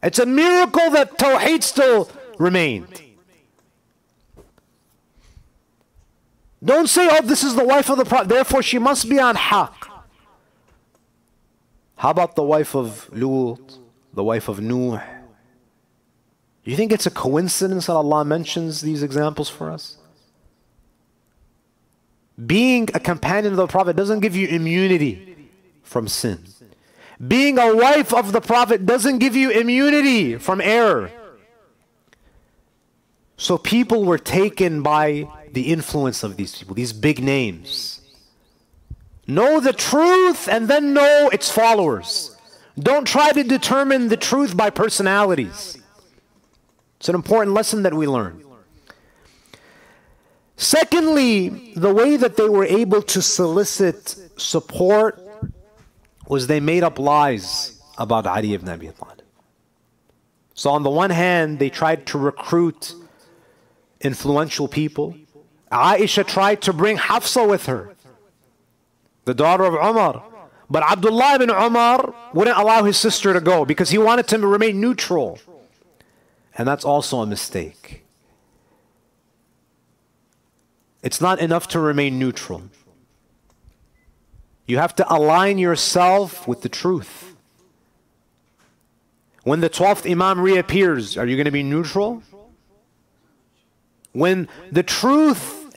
It's a miracle that Tawheed still remained. Don't say, oh, this is the wife of the Prophet, therefore she must be on haqq. How about the wife of Lut, the wife of Nuh? Do you think it's a coincidence that Allah mentions these examples for us? Being a companion of the Prophet doesn't give you immunity from sin. Being a wife of the Prophet doesn't give you immunity from error. So people were taken by the influence of these people, these big names. Know the truth and then know its followers. Don't try to determine the truth by personalities. It's an important lesson that we learn. Secondly, the way that they were able to solicit support was they made up lies about Ali ibn Abi Talib. So on the one hand, they tried to recruit influential people. Aisha tried to bring Hafsa with her, the daughter of Umar. But Abdullah ibn Umar wouldn't allow his sister to go because he wanted to remain neutral. And that's also a mistake. It's not enough to remain neutral. You have to align yourself with the truth. When the 12th Imam reappears, are you going to be neutral? When the truth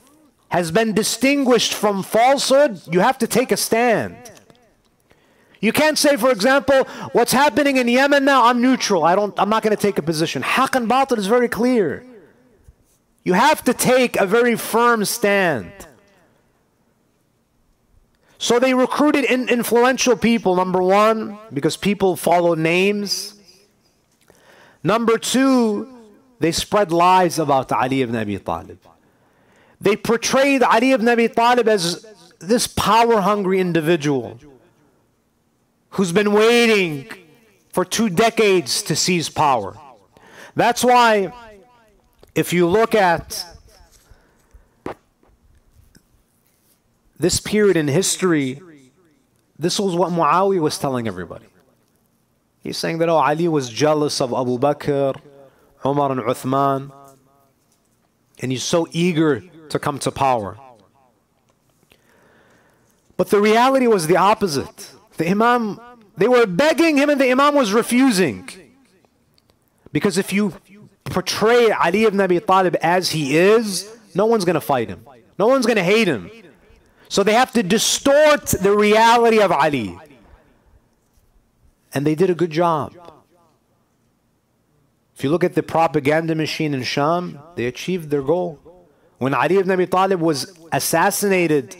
has been distinguished from falsehood, you have to take a stand. You can't say, for example, what's happening in Yemen now, I'm neutral. I'm not going to take a position. Haqq and batil is very clear. You have to take a very firm stand. So they recruited influential people, number one, because people follow names. Number two, they spread lies about Ali ibn Abi Talib. They portrayed Ali ibn Abi Talib as this power-hungry individual who's been waiting for 2 decades to seize power. That's why, if you look at this period in history, this was what Muawiyah was telling everybody. He's saying that, oh, Ali was jealous of Abu Bakr, Umar and Uthman, and he's so eager to come to power. But the reality was the opposite. The Imam, they were begging him and the Imam was refusing. Because if you portray Ali ibn Abi Talib as he is, no one's going to fight him. No one's going to hate him. So they have to distort the reality of Ali. And they did a good job. If you look at the propaganda machine in Sham, they achieved their goal. When Ali ibn Abi Talib was assassinated,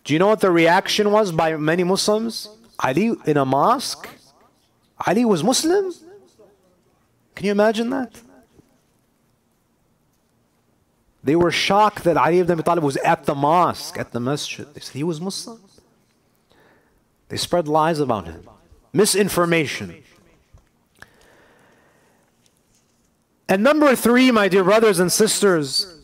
do you know what the reaction was by many Muslims? Ali in a mosque? Ali was Muslim? Can you imagine that? They were shocked that Ali ibn Abi Talib was at the mosque, at the masjid. They said he was Muslim. They spread lies about him. Misinformation. And number three, my dear brothers and sisters,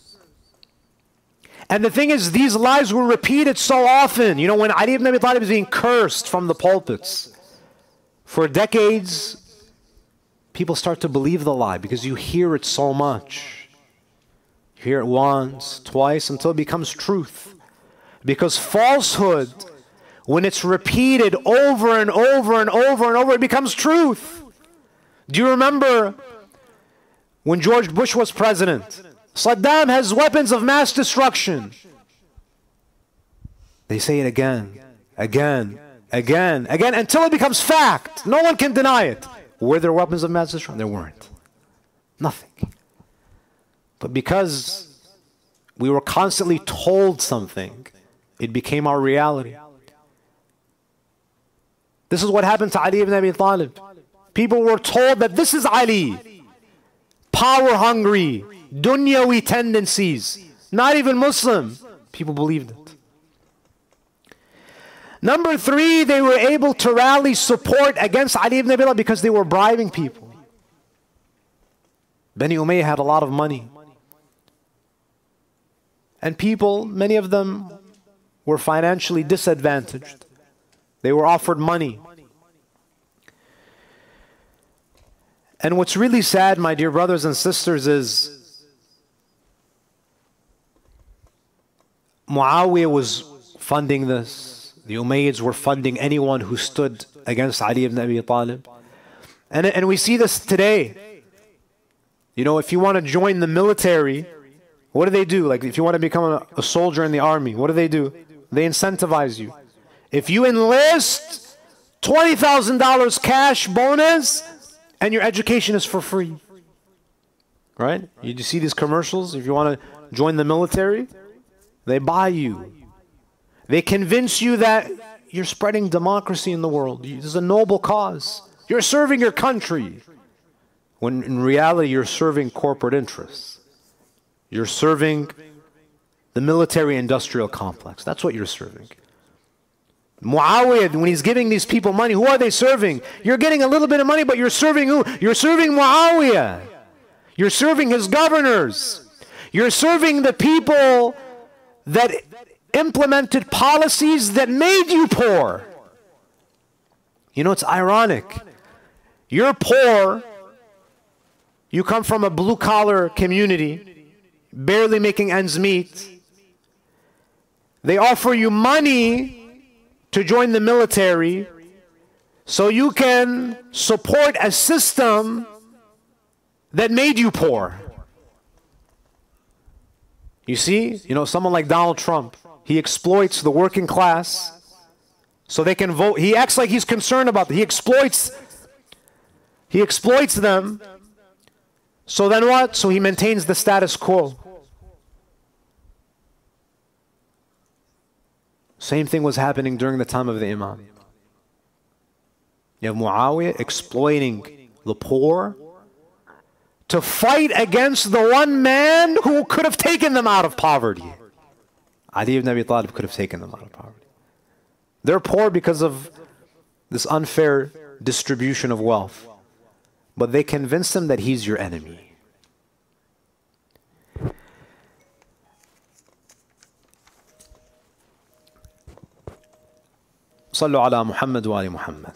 and the thing is, these lies were repeated so often. You know, when Ali ibn Abi Talib is being cursed from the pulpits, for decades, people start to believe the lie because you hear it so much. You hear it once, twice, until it becomes truth. Because falsehood, when it's repeated over and over and over and over, it becomes truth. Do you remember when George Bush was president? Saddam has weapons of mass destruction. They say it again, again, again, again, until it becomes fact. No one can deny it. Were there weapons of mass destruction? There weren't. Nothing. But because we were constantly told something, it became our reality. This is what happened to Ali ibn Abi Talib. People were told that this is Ali. Power hungry, dunyawi tendencies, not even Muslim. People believed it. Number three, they were able to rally support against Ali ibn Abi Talib because they were bribing people. Bani Umayyah had a lot of money. And people, many of them were financially disadvantaged. They were offered money. And what's really sad, my dear brothers and sisters, is Muawiyah was funding this. The Umayyads were funding anyone who stood against Ali ibn Abi Talib. And we see this today. You know, if you want to join the military, what do? Like, if you want to become a soldier in the army, what do? They incentivize you. If you enlist, $20,000 cash bonus, and your education is for free. Right? You see these commercials? If you want to join the military, they buy you. They convince you that you're spreading democracy in the world. This is a noble cause. You're serving your country. when in reality you're serving corporate interests. You're serving the military-industrial complex. That's what you're serving. Muawiyah, when he's giving these people money, who are they serving? You're getting a little bit of money, but you're serving who? You're serving Muawiyah. You're serving his governors. You're serving the people that implemented policies that made you poor. You know, it's ironic. You're poor. You come from a blue-collar community, barely making ends meet. They offer you money to join the military so you can support a system that made you poor. You see, someone like Donald Trump, he exploits the working class so they can vote. He acts like he's concerned about them. He exploits them. So then what? So he maintains the status quo. Same thing was happening during the time of the Imam. You have Muawiyah exploiting the poor to fight against the one man who could have taken them out of poverty. Ali ibn Abi Talib could have taken them out of poverty. They're poor because of this unfair distribution of wealth. But they convince him that he's your enemy. صلوا على محمد وآل محمد.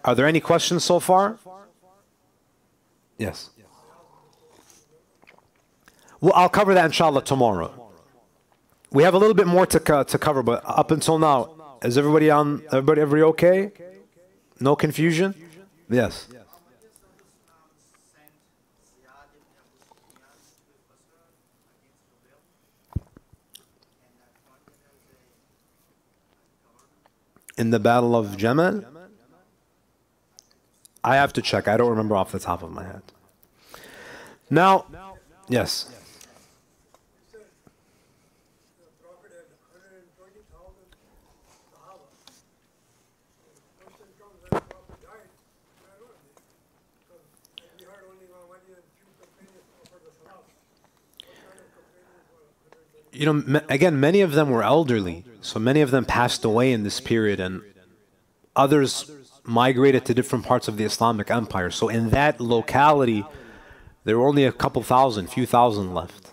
Are there any questions so far? Yes. Well, I'll cover that inshallah tomorrow. We have a little bit more to cover, but up until now, is everybody okay? No confusion? Yes. In the Battle of Jamal? I have to check. I don't remember off the top of my head. Now, yes. Again, many of them were elderly, so many of them passed away in this period, and others migrated to different parts of the Islamic Empire. So in that locality, there were only a few thousand left.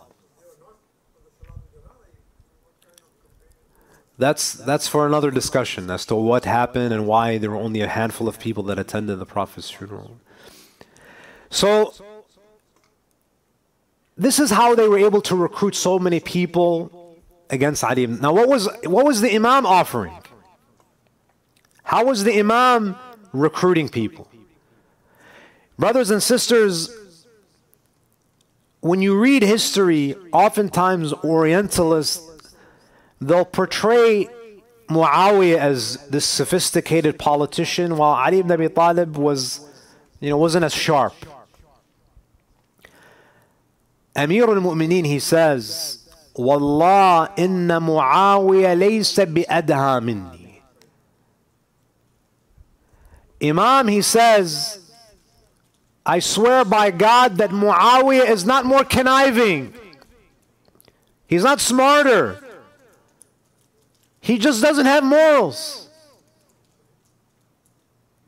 That's for another discussion as to what happened and why there were only a handful of people that attended the Prophet's funeral. So this is how they were able to recruit so many people against Ali. Now, what was the Imam offering? How was the Imam recruiting people? Brothers and sisters, when you read history, oftentimes Orientalists, they'll portray Muawiyah as this sophisticated politician, while Ali ibn Abi Talib wasn't as sharp. Amir al-Mu'mineen, he says, Wallah inna Muawiyah laysa bi-adha minni. Imam, he says, I swear by God that Muawiyah is not more conniving. He's not smarter. He just doesn't have morals.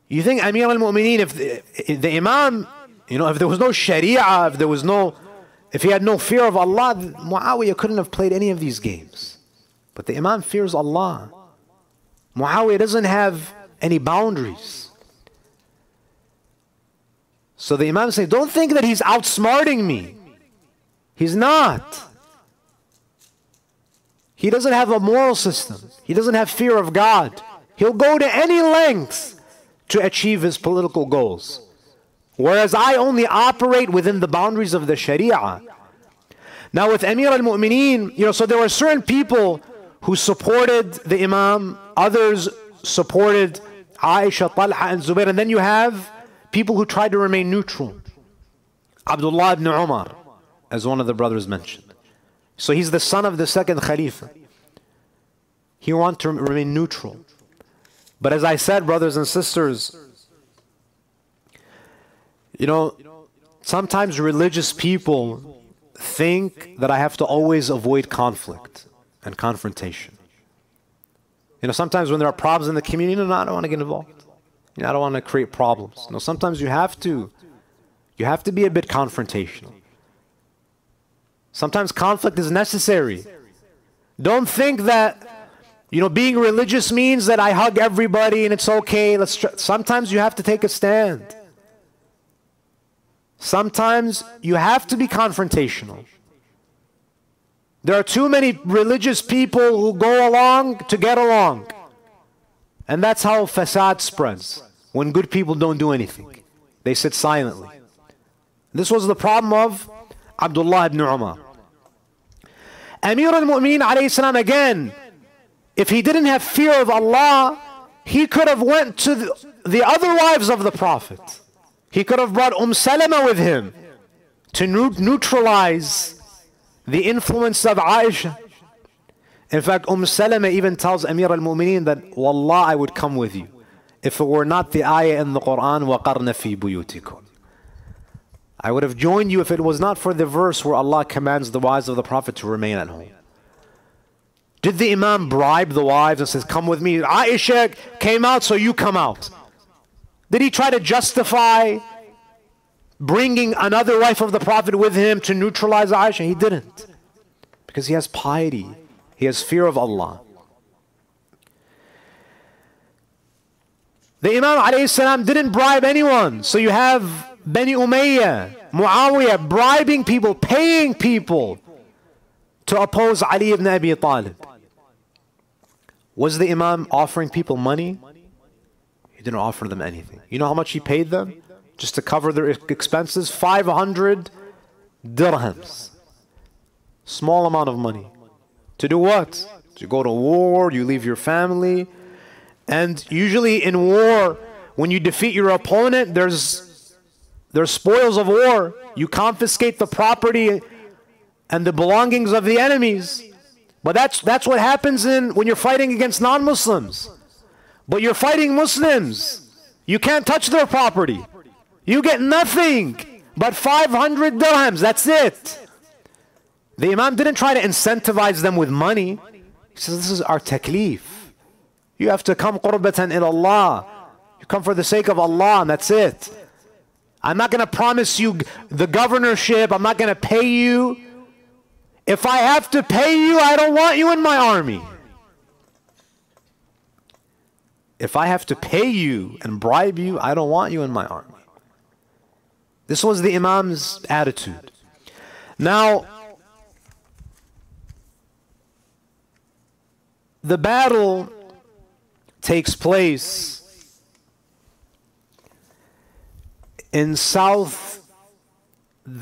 You think Amir al-Mu'mineen, if the Imam, if there was no Sharia, if he had no fear of Allah, Muawiyah couldn't have played any of these games. But the Imam fears Allah. Muawiyah doesn't have any boundaries. So the Imam says, don't think that he's outsmarting me. He's not. He doesn't have a moral system. He doesn't have fear of God. He'll go to any lengths to achieve his political goals. Whereas I only operate within the boundaries of the Sharia. Now with Amir al-Mu'mineen, so there were certain people who supported the Imam, others supported Aisha, Talha and Zubair, and then you have people who tried to remain neutral. Abdullah ibn Umar, as one of the brothers mentioned. So he's the son of the second Khalifa. He wanted to remain neutral. But as I said, brothers and sisters, You know, sometimes religious people think that I have to always avoid conflict and confrontation. You know, sometimes when there are problems in the community, no, I don't want to get involved. You know, I don't want to create problems. No, sometimes you have to be a bit confrontational. Sometimes conflict is necessary. Don't think that, you know, being religious means that I hug everybody and it's okay. Sometimes you have to take a stand. Sometimes you have to be confrontational. There are too many religious people who go along to get along. And that's how fasad spreads. When good people don't do anything, they sit silently. This was the problem of Abdullah ibn Umar. Amir al-Mu'mineen alayhi salam, again, if he didn't have fear of Allah, he could have went to the other wives of the Prophet. He could have brought Salama with him to neutralize the influence of Aisha. In fact, Salama even tells Amir al-Mu'mineen that, Wallah, I would come with you if it were not the ayah in the Quran, وَقَرْنَ فِي بُيُوتِكُمْ. I would have joined you if it was not for the verse where Allah commands the wives of the Prophet to remain at home. Did the Imam bribe the wives and says, come with me? Aisha came out, so you come out. Did he try to justify bringing another wife of the Prophet with him to neutralize Aisha? He didn't. Because he has piety. He has fear of Allah. The Imam alayhi salam didn't bribe anyone. So you have Bani Umayyah, Muawiyah bribing people, paying people to oppose Ali ibn Abi Talib. Was the Imam offering people money? He didn't offer them anything. You know how much he paid them? Just to cover their expenses? 500 dirhams. Small amount of money. To do what? To go to war, you leave your family. And usually in war, when you defeat your opponent, there's spoils of war. You confiscate the property and the belongings of the enemies. But that's what happens when you're fighting against non-Muslims. But you're fighting Muslims. You can't touch their property. You get nothing but 500 dirhams. That's it. The Imam didn't try to incentivize them with money. He says, this is our taklif. You have to come qurbatan ila Allah. You come for the sake of Allah, and that's it. I'm not going to promise you the governorship. I'm not going to pay you. If I have to pay you, I don't want you in my army. If I have to pay you and bribe you, I don't want you in my army. This was the Imam's attitude. Now, the battle takes place in the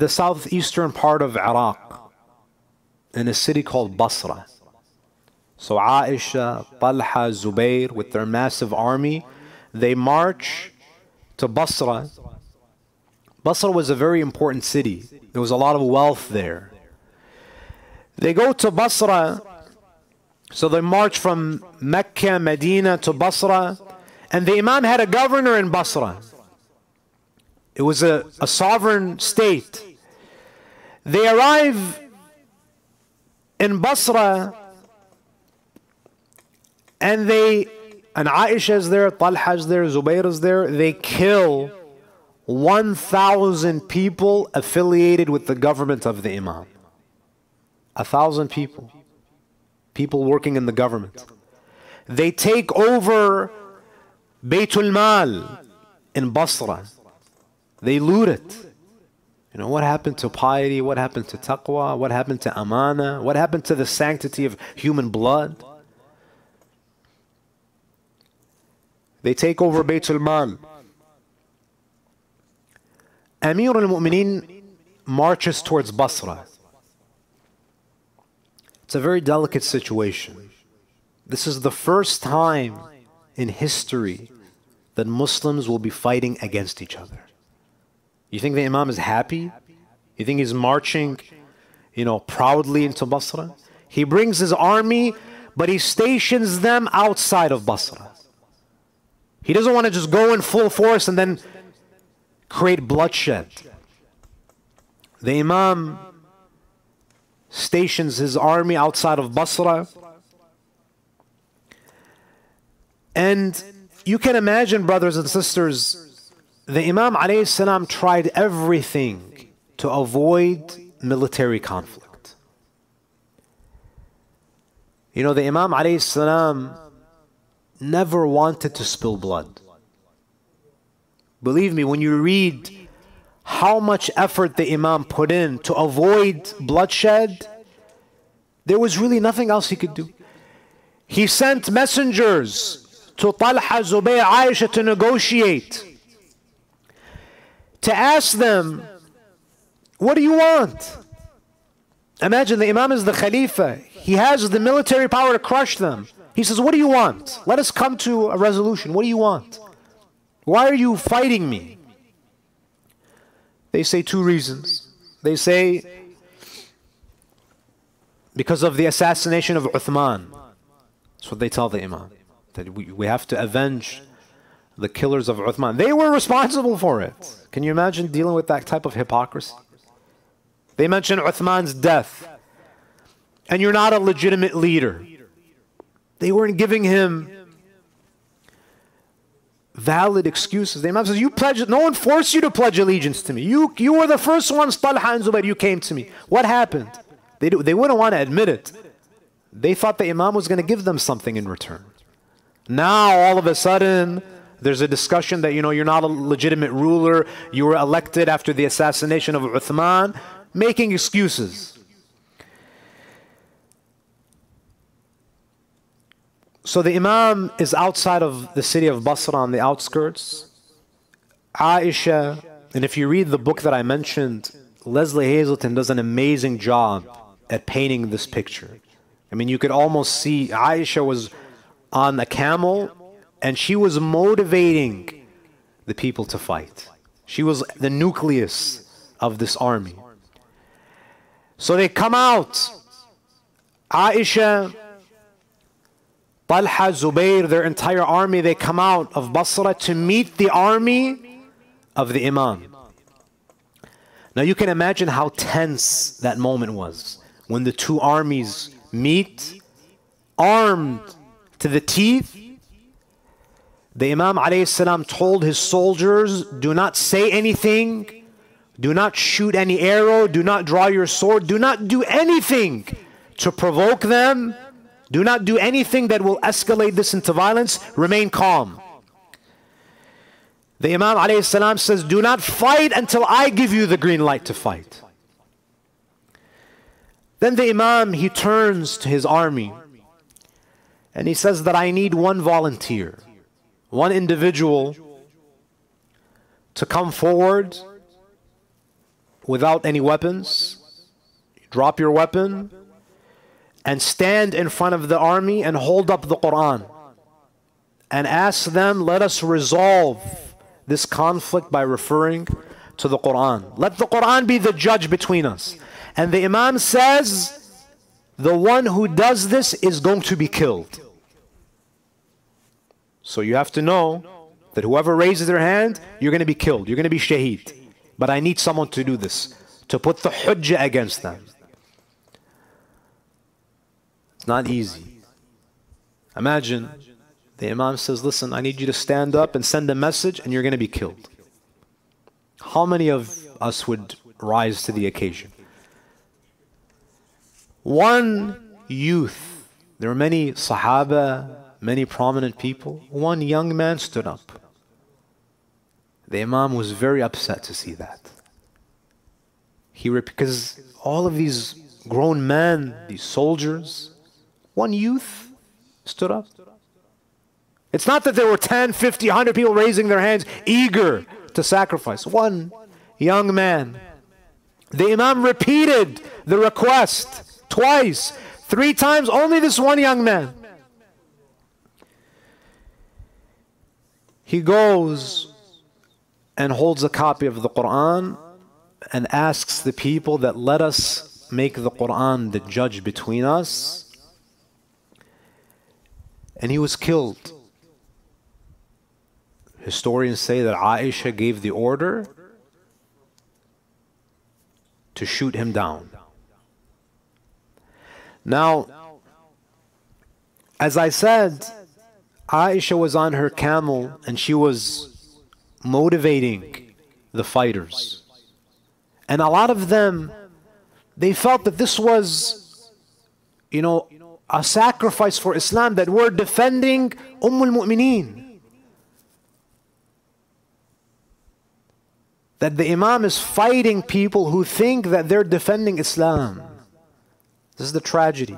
southeastern part of Iraq, in a city called Basra. So Aisha, Talha, Zubair, with their massive army, they march to Basra. Basra was a very important city. There was a lot of wealth there. They go to Basra, so they march from Mecca, Medina to Basra, and the Imam had a governor in Basra. It was a sovereign state. They arrive in Basra, and Aisha is there, Talha is there, Zubair is there. They kill 1,000 people affiliated with the government of the Imam. 1,000 people. People working in the government. They take over Baytul Mal in Basra. They loot it. You know, what happened to piety? What happened to taqwa? What happened to amana? What happened to the sanctity of human blood? They take over Baytul Mal. Amir al-Mu'mineen marches towards Basra. It's a very delicate situation. This is the first time in history that Muslims will be fighting against each other. You think the Imam is happy? You think he's marching, proudly into Basra? He brings his army, but he stations them outside of Basra. He doesn't want to just go in full force and then create bloodshed. The Imam stations his army outside of Basra. And you can imagine, brothers and sisters, the Imam alayhi salam tried everything to avoid military conflict. You know, the Imam alayhi salam never wanted to spill blood. Believe me, when you read how much effort the Imam put in to avoid bloodshed, there was really nothing else he could do. He sent messengers to Talha, Zubayr, Aisha to negotiate, to ask them, what do you want? Imagine the Imam is the Khalifa. He has the military power to crush them. He says, what do you want? Let us come to a resolution. What do you want? Why are you fighting me? They say two reasons. They say, because of the assassination of Uthman. That's what they tell the Imam. That we have to avenge the killers of Uthman. They were responsible for it. Can you imagine dealing with that type of hypocrisy? They mention Uthman's death. And you're not a legitimate leader. They weren't giving him valid excuses. The Imam says, no one forced you to pledge allegiance to me. You were the first ones, Talha and Zubayr, you came to me. What happened? They wouldn't want to admit it. They thought the Imam was going to give them something in return. Now, all of a sudden, there's a discussion that, you're not a legitimate ruler. You were elected after the assassination of Uthman, making excuses. So the Imam is outside of the city of Basra on the outskirts. Aisha, and if you read the book that I mentioned, Leslie Hazelton does an amazing job at painting this picture. I mean, you could almost see Aisha was on a camel and she was motivating the people to fight. She was the nucleus of this army. So they come out. Aisha, Talha, Zubayr, their entire army, they come out of Basra to meet the army of the Imam. Now you can imagine how tense that moment was when the two armies meet, armed to the teeth. The Imam alayhi salam told his soldiers, do not say anything, do not shoot any arrow, do not draw your sword, do not do anything to provoke them. Do not do anything that will escalate this into violence. Remain calm. The Imam alayhi salam says, do not fight until I give you the green light to fight. Then the Imam, he turns to his army and he says that I need one volunteer, one individual to come forward without any weapons. Drop your weapon and stand in front of the army and hold up the Quran and ask them, let us resolve this conflict by referring to the Quran. Let the Quran be the judge between us. And the Imam says, the one who does this is going to be killed. So you have to know that whoever raises their hand, you're going to be killed. You're going to be shaheed. But I need someone to do this, to put the hujjah against them. It's not easy. Imagine the Imam says, listen, I need you to stand up and send a message and you're going to be killed. How many of us would rise to the occasion? One youth, there were many Sahaba, many prominent people. One young man stood up. The Imam was very upset to see that. Because all of these grown men, these soldiers, one youth stood up. It's not that there were 10, 50, 100 people raising their hands, eager to sacrifice. One young man. The Imam repeated the request twice, 3 times, only this one young man. He goes and holds a copy of the Quran and asks the people that let us make the Quran the judge between us. And he was killed. Historians say that Aisha gave the order to shoot him down. Now, as I said, Aisha was on her camel and she was motivating the fighters. And a lot of them, they felt that this was, a sacrifice for Islam, that we're defending al-Mu'mineen. That the Imam is fighting people who think that they're defending Islam. This is the tragedy.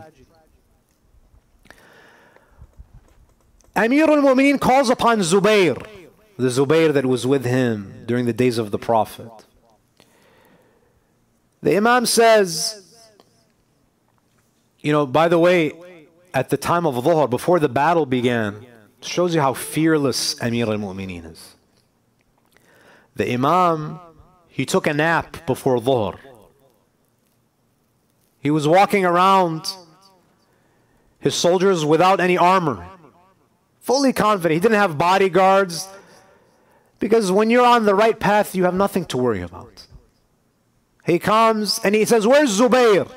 Amir al-Mu'mineen calls upon Zubayr, the Zubayr that was with him during the days of the Prophet. The Imam says, by the way, at the time of Dhuhr, before the battle began, it shows you how fearless Amir al-Mu'mineen is. The Imam, he took a nap before Dhuhr. He was walking around his soldiers without any armor, fully confident. He didn't have bodyguards, because when you're on the right path, you have nothing to worry about. He comes and he says, "Where's Zubayr?"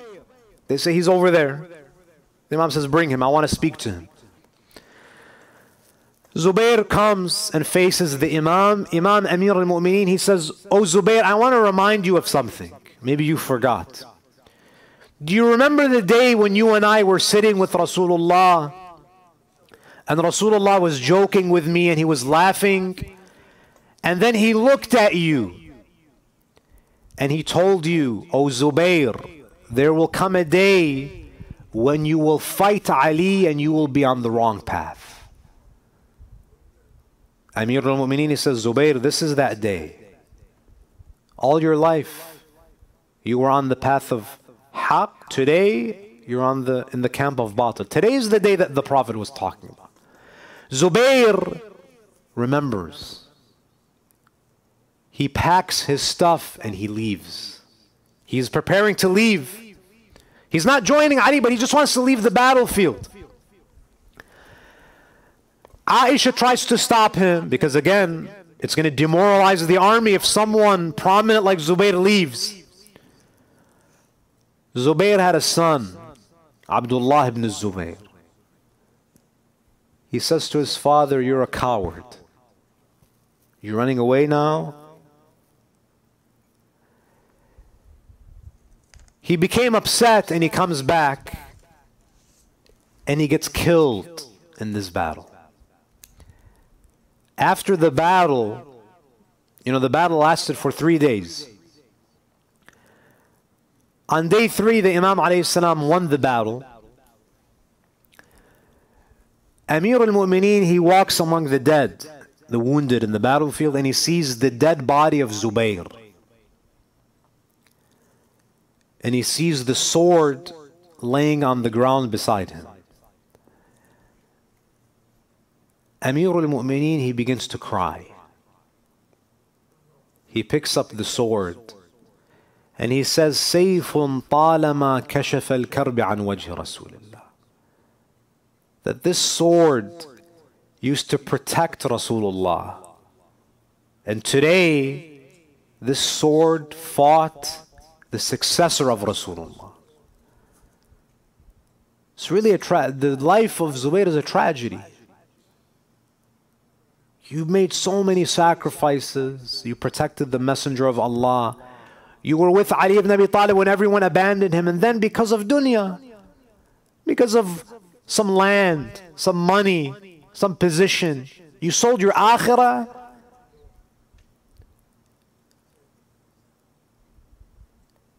They say, "He's over there." The Imam says, "Bring him, I want to speak to him." Zubayr comes and faces the Imam. Imam Amir al-Mu'mineen, he says, "Oh Zubayr, I want to remind you of something. Maybe you forgot. Do you remember the day when you and I were sitting with Rasulullah, and Rasulullah was joking with me and he was laughing, and then he looked at you and he told you, 'Oh Zubayr, there will come a day when you will fight Ali and you will be on the wrong path.'" Amir al-Mu'mineen, he says, "Zubayr, this is that day. All your life you were on the path of Haqq. Today you're in the camp of Batil. Today is the day that the Prophet was talking about." Zubayr remembers. He packs his stuff and he leaves. He's preparing to leave. He's not joining Ali, but he just wants to leave the battlefield. Aisha tries to stop him, because again, it's going to demoralize the army if someone prominent like Zubayr leaves. Zubayr had a son, Abdullah ibn Zubayr. He says to his father, "You're a coward. You're running away now?" He became upset and he comes back and he gets killed in this battle. After the battle, the battle lasted for 3 days. On day 3, the Imam alayhi salam won the battle. Amir al-Mu'mineen, he walks among the dead, the wounded in the battlefield, and he sees the dead body of Zubayr. And he sees the sword laying on the ground beside him. Amir al-Mu'mineen, he begins to cry. He picks up the sword and he says, "Sayfun talama kashaf al-karbi an wajhi Rasulillah." That this sword used to protect Rasulullah. And today, this sword fought the successor of Rasulullah. It's really the life of Zubayr is a tragedy. You made so many sacrifices. You protected the Messenger of Allah. You were with Ali ibn Abi Talib when everyone abandoned him. And then because of dunya, because of some land, some money, some position, you sold your akhirah.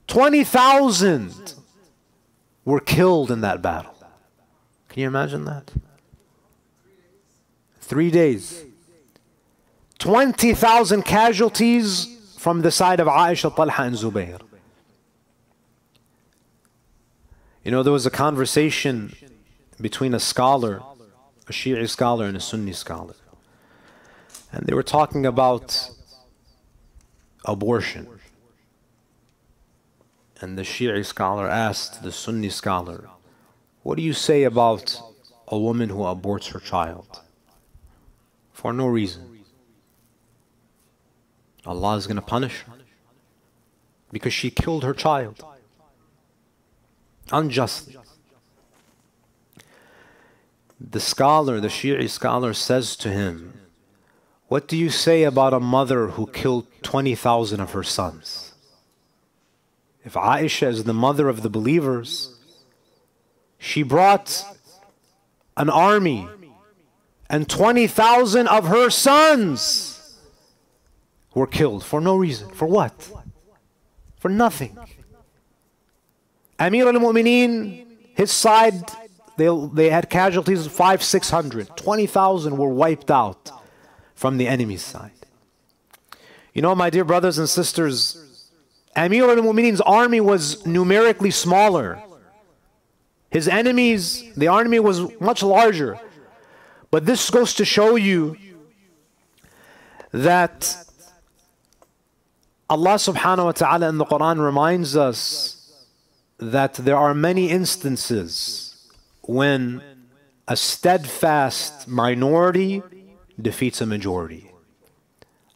$20,000 were killed in that battle. Can you imagine that? 3 days. 20,000 casualties from the side of Aisha, Talha and Zubayr. There was a conversation between a scholar, a Shi'i scholar and a Sunni scholar. And they were talking about abortion. And the Shi'i scholar asked the Sunni scholar, "What do you say about a woman who aborts her child for no reason? Allah is going to punish her." because she killed her child unjustly. The scholar, the Shi'i scholar, says to him, what do you say about a mother who killed 20,000 of her sons? If Aisha is the mother of the believers, she brought an army and 20,000 of her sons were killed for no reason. For what? For nothing. Amir al-Mu'mineen, his side, they had casualties of 500-600. 20,000 were wiped out from the enemy's side. You know, my dear brothers and sisters, Amir al-Mu'mineen's army was numerically smaller. His enemies, the army was much larger. But this goes to show you that Allah subhanahu wa ta'ala in the Quran reminds us that there are many instances when a steadfast minority defeats a majority.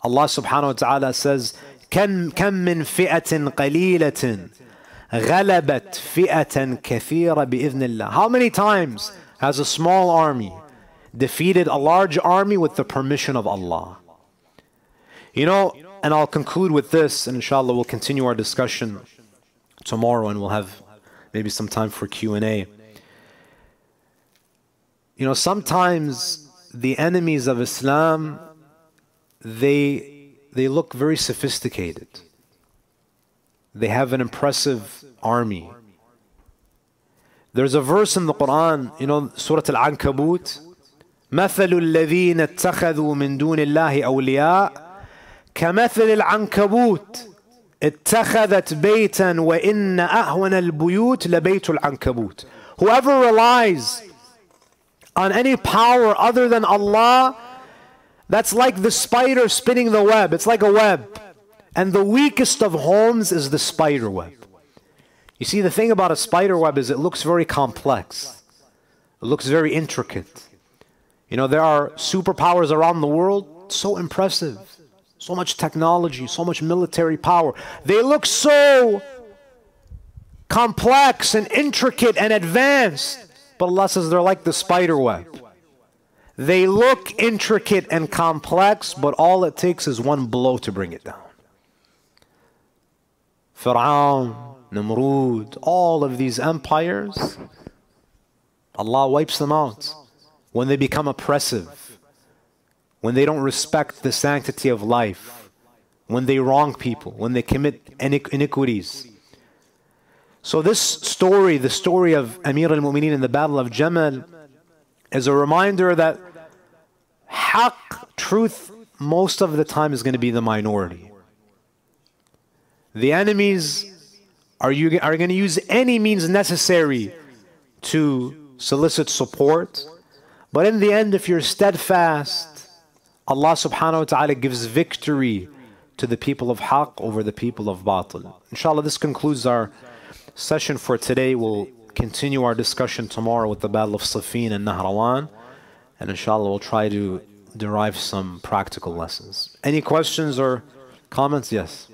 Allah subhanahu wa ta'ala says, كم من فئة قليلة غلبت فئة كثيرة بإذن الله. How many times has a small army defeated a large army with the permission of Allah? You know, and I'll conclude with this, and inshallah we'll continue our discussion tomorrow, and we'll have maybe some time for Q&A. You know, sometimes the enemies of Islam, they look very sophisticated. They have an impressive army. There's a verse in the Quran, you know, Surah Al-Ankabut, مثل الذين اتخذوا من دون الله أولياء كمثل العنكبوت اتخذت بيتا وإن أهون البيوت لبيت العنكبوت. Whoever relies on any power other than Allah, that's like the spider spinning the web. It's like a web. And the weakest of homes is the spider web. You see, the thing about a spider web is it looks very complex. It looks very intricate. You know, there are superpowers around the world, so impressive. So much technology, so much military power. They look so complex and intricate and advanced. But Allah says they're like the spider web. They look intricate and complex, but all it takes is one blow to bring it down. Fir'aun, Namrud, all of these empires, Allah wipes them out when they become oppressive, when they don't respect the sanctity of life, when they wrong people, when they commit iniquities. So this story, the story of Amir al-Mu'mineen in the Battle of Jamal, is a reminder that haqq, truth, most of the time is going to be the minority. The enemies are going to use any means necessary to solicit support. But in the end, if you're steadfast, Allah subhanahu wa ta'ala gives victory to the people of haqq over the people of batil. Inshallah, this concludes our session for today. We'll continue our discussion tomorrow with the Battle of Siffin and Nahrawan. And inshallah, we'll try to derive some practical lessons. Any questions or comments? Yes.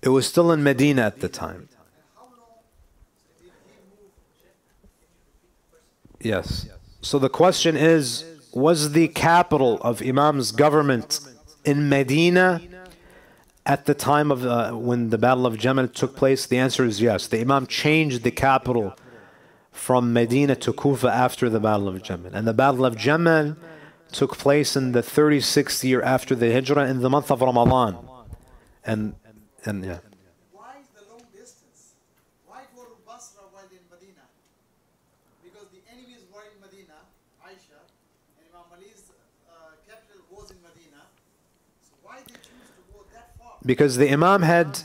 It was still in Medina at the time. Yes. So the question is, was the capital of Imam's government in Medina at the time of when the Battle of Jamal took place? The answer is yes. The Imam changed the capital from Medina to Kufa after the Battle of Jamal. And the Battle of Jamal took place in the 36th year after the Hijrah in the month of Ramadan. And yeah. Why the long distance? Why go to Basra while in Medina? Because the enemies were in Medina, Aisha, and Imam Ali's capital was in Medina. So why they choose to go that far? Because the Imam had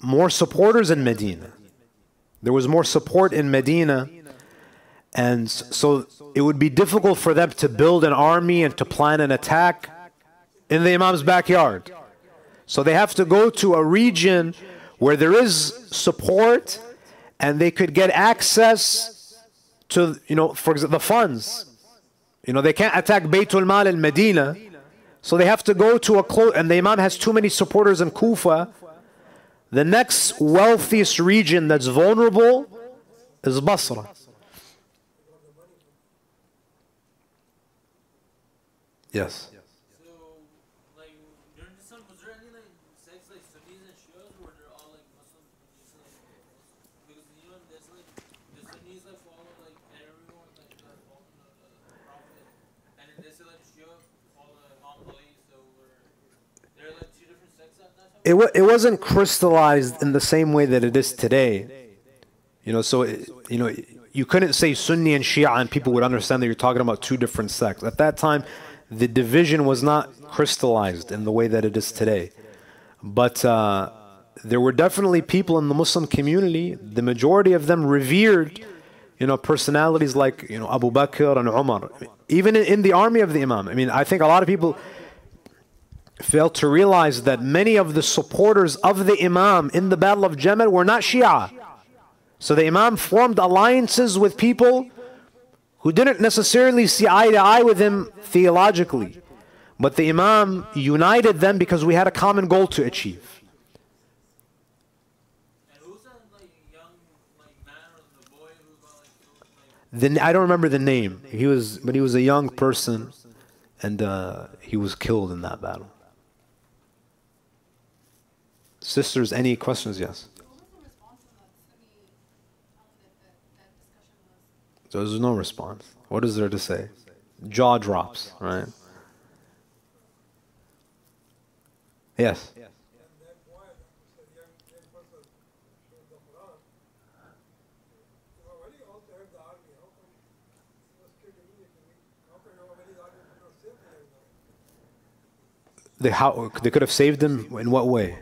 more supporters in Medina. There was more support in Medina. And so it would be difficult for them to build an army and to plan an attack in the Imam's backyard. So they have to go to a region where there is support and they could get access to, for example, the funds. They can't attack Baytul Mal in Medina, so they have to go to and the Imam has too many supporters in Kufa. The next wealthiest region that's vulnerable is Basra. Yes. So, like, during this time, was there any, like, sects like Sunnis and Shias, or they're all, like, Muslims? Because, there's, like, the Sunnis, like, follow, like, everyone, like, follow the Prophet. And then there's, like, Shia follow Imam Ali, so there are, like, two different sects at that time? It wasn't crystallized in the same way that it is today. So, you couldn't say Sunni and Shia and people would understand that you're talking about two different sects. At that time, the division was not crystallized in the way that it is today. But there were definitely people in the Muslim community, the majority of them revered, personalities like, Abu Bakr and Umar. Even in the army of the Imam. I mean, I think a lot of people fail to realize that many of the supporters of the Imam in the Battle of Jamal were not Shia. So the Imam formed alliances with people who didn't necessarily see eye to eye with him theologically. But the Imam united them because we had a common goal to achieve. And who's that, like, young, like, man or the boy who got, like, killed? I don't remember the name. But he was a young person, and he was killed in that battle. Sisters, any questions? Yes. There's no response. What is there to say? Jaw drops, right? Yes. They could have saved him in what way?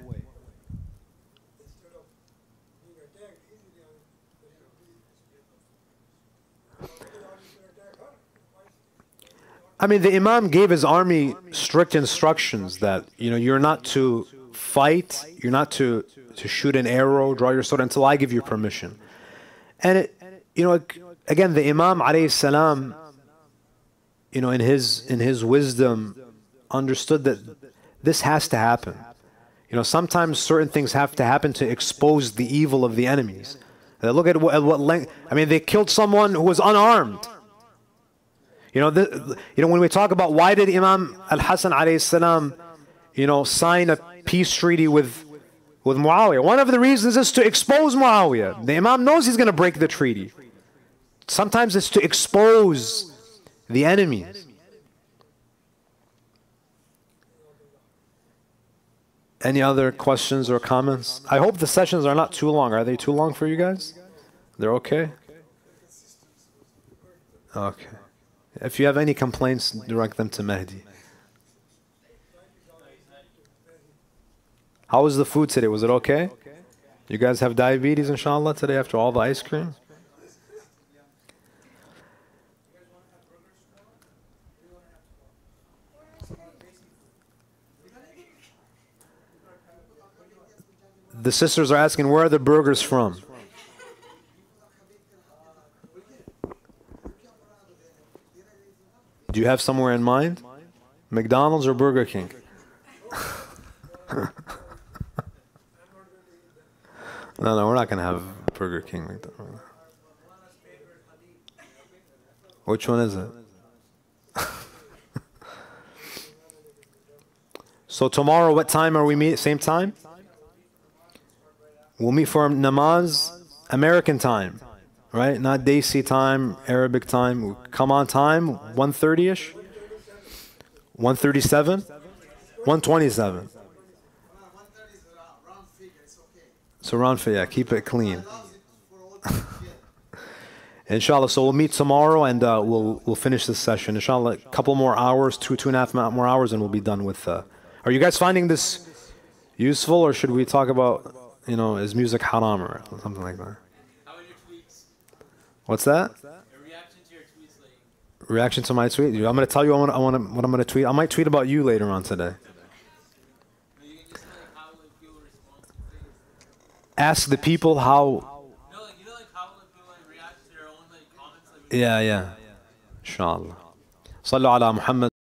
I mean, the Imam gave his army strict instructions that, you're not to fight, you're not to shoot an arrow, draw your sword until I give you permission. And, again, the Imam alayhi salam, in his wisdom, understood that this has to happen. Sometimes certain things have to happen to expose the evil of the enemies. Look at what length. I mean, they killed someone who was unarmed. When we talk about why did Imam al-Hasan alayhi salam, sign a peace treaty with Muawiyah, one of the reasons is to expose Muawiyah. The Imam knows he's going to break the treaty. Sometimes it's to expose the enemies. Any other questions or comments? I hope the sessions are not too long. Are they too long for you guys? They're okay? Okay. If you have any complaints, direct them to Mehdi. How was the food today? Was it okay? You guys have diabetes, inshallah, today after all the ice cream? The sisters are asking, where are the burgers from? Do you have somewhere in mind? McDonald's or Burger King? No, we're not going to have Burger King. Which one is it? So tomorrow, what time are we meet? Same time? We'll meet for namaz, American time. Right? Not Desi time, Arabic time. We'll come on time, 1:30ish? 1:37? 1:27. So round figure, yeah, keep it clean. Inshallah, so we'll meet tomorrow and we'll finish this session. Inshallah, a couple more hours, two and a half more hours, and we'll be done with. Are you guys finding this useful, or should we talk about, is music haram or something like that? How are your tweets? What's that? A reaction to your tweets, like. Reaction to my tweet? I'm going to tell you what I'm going to tweet. I might tweet about you later on today. You can just say, like, how like, people respond to things. Ask the people how. No, like, like how like people like react to their own like comments. Like, Yeah, yeah. Inshallah. صلوا على محمد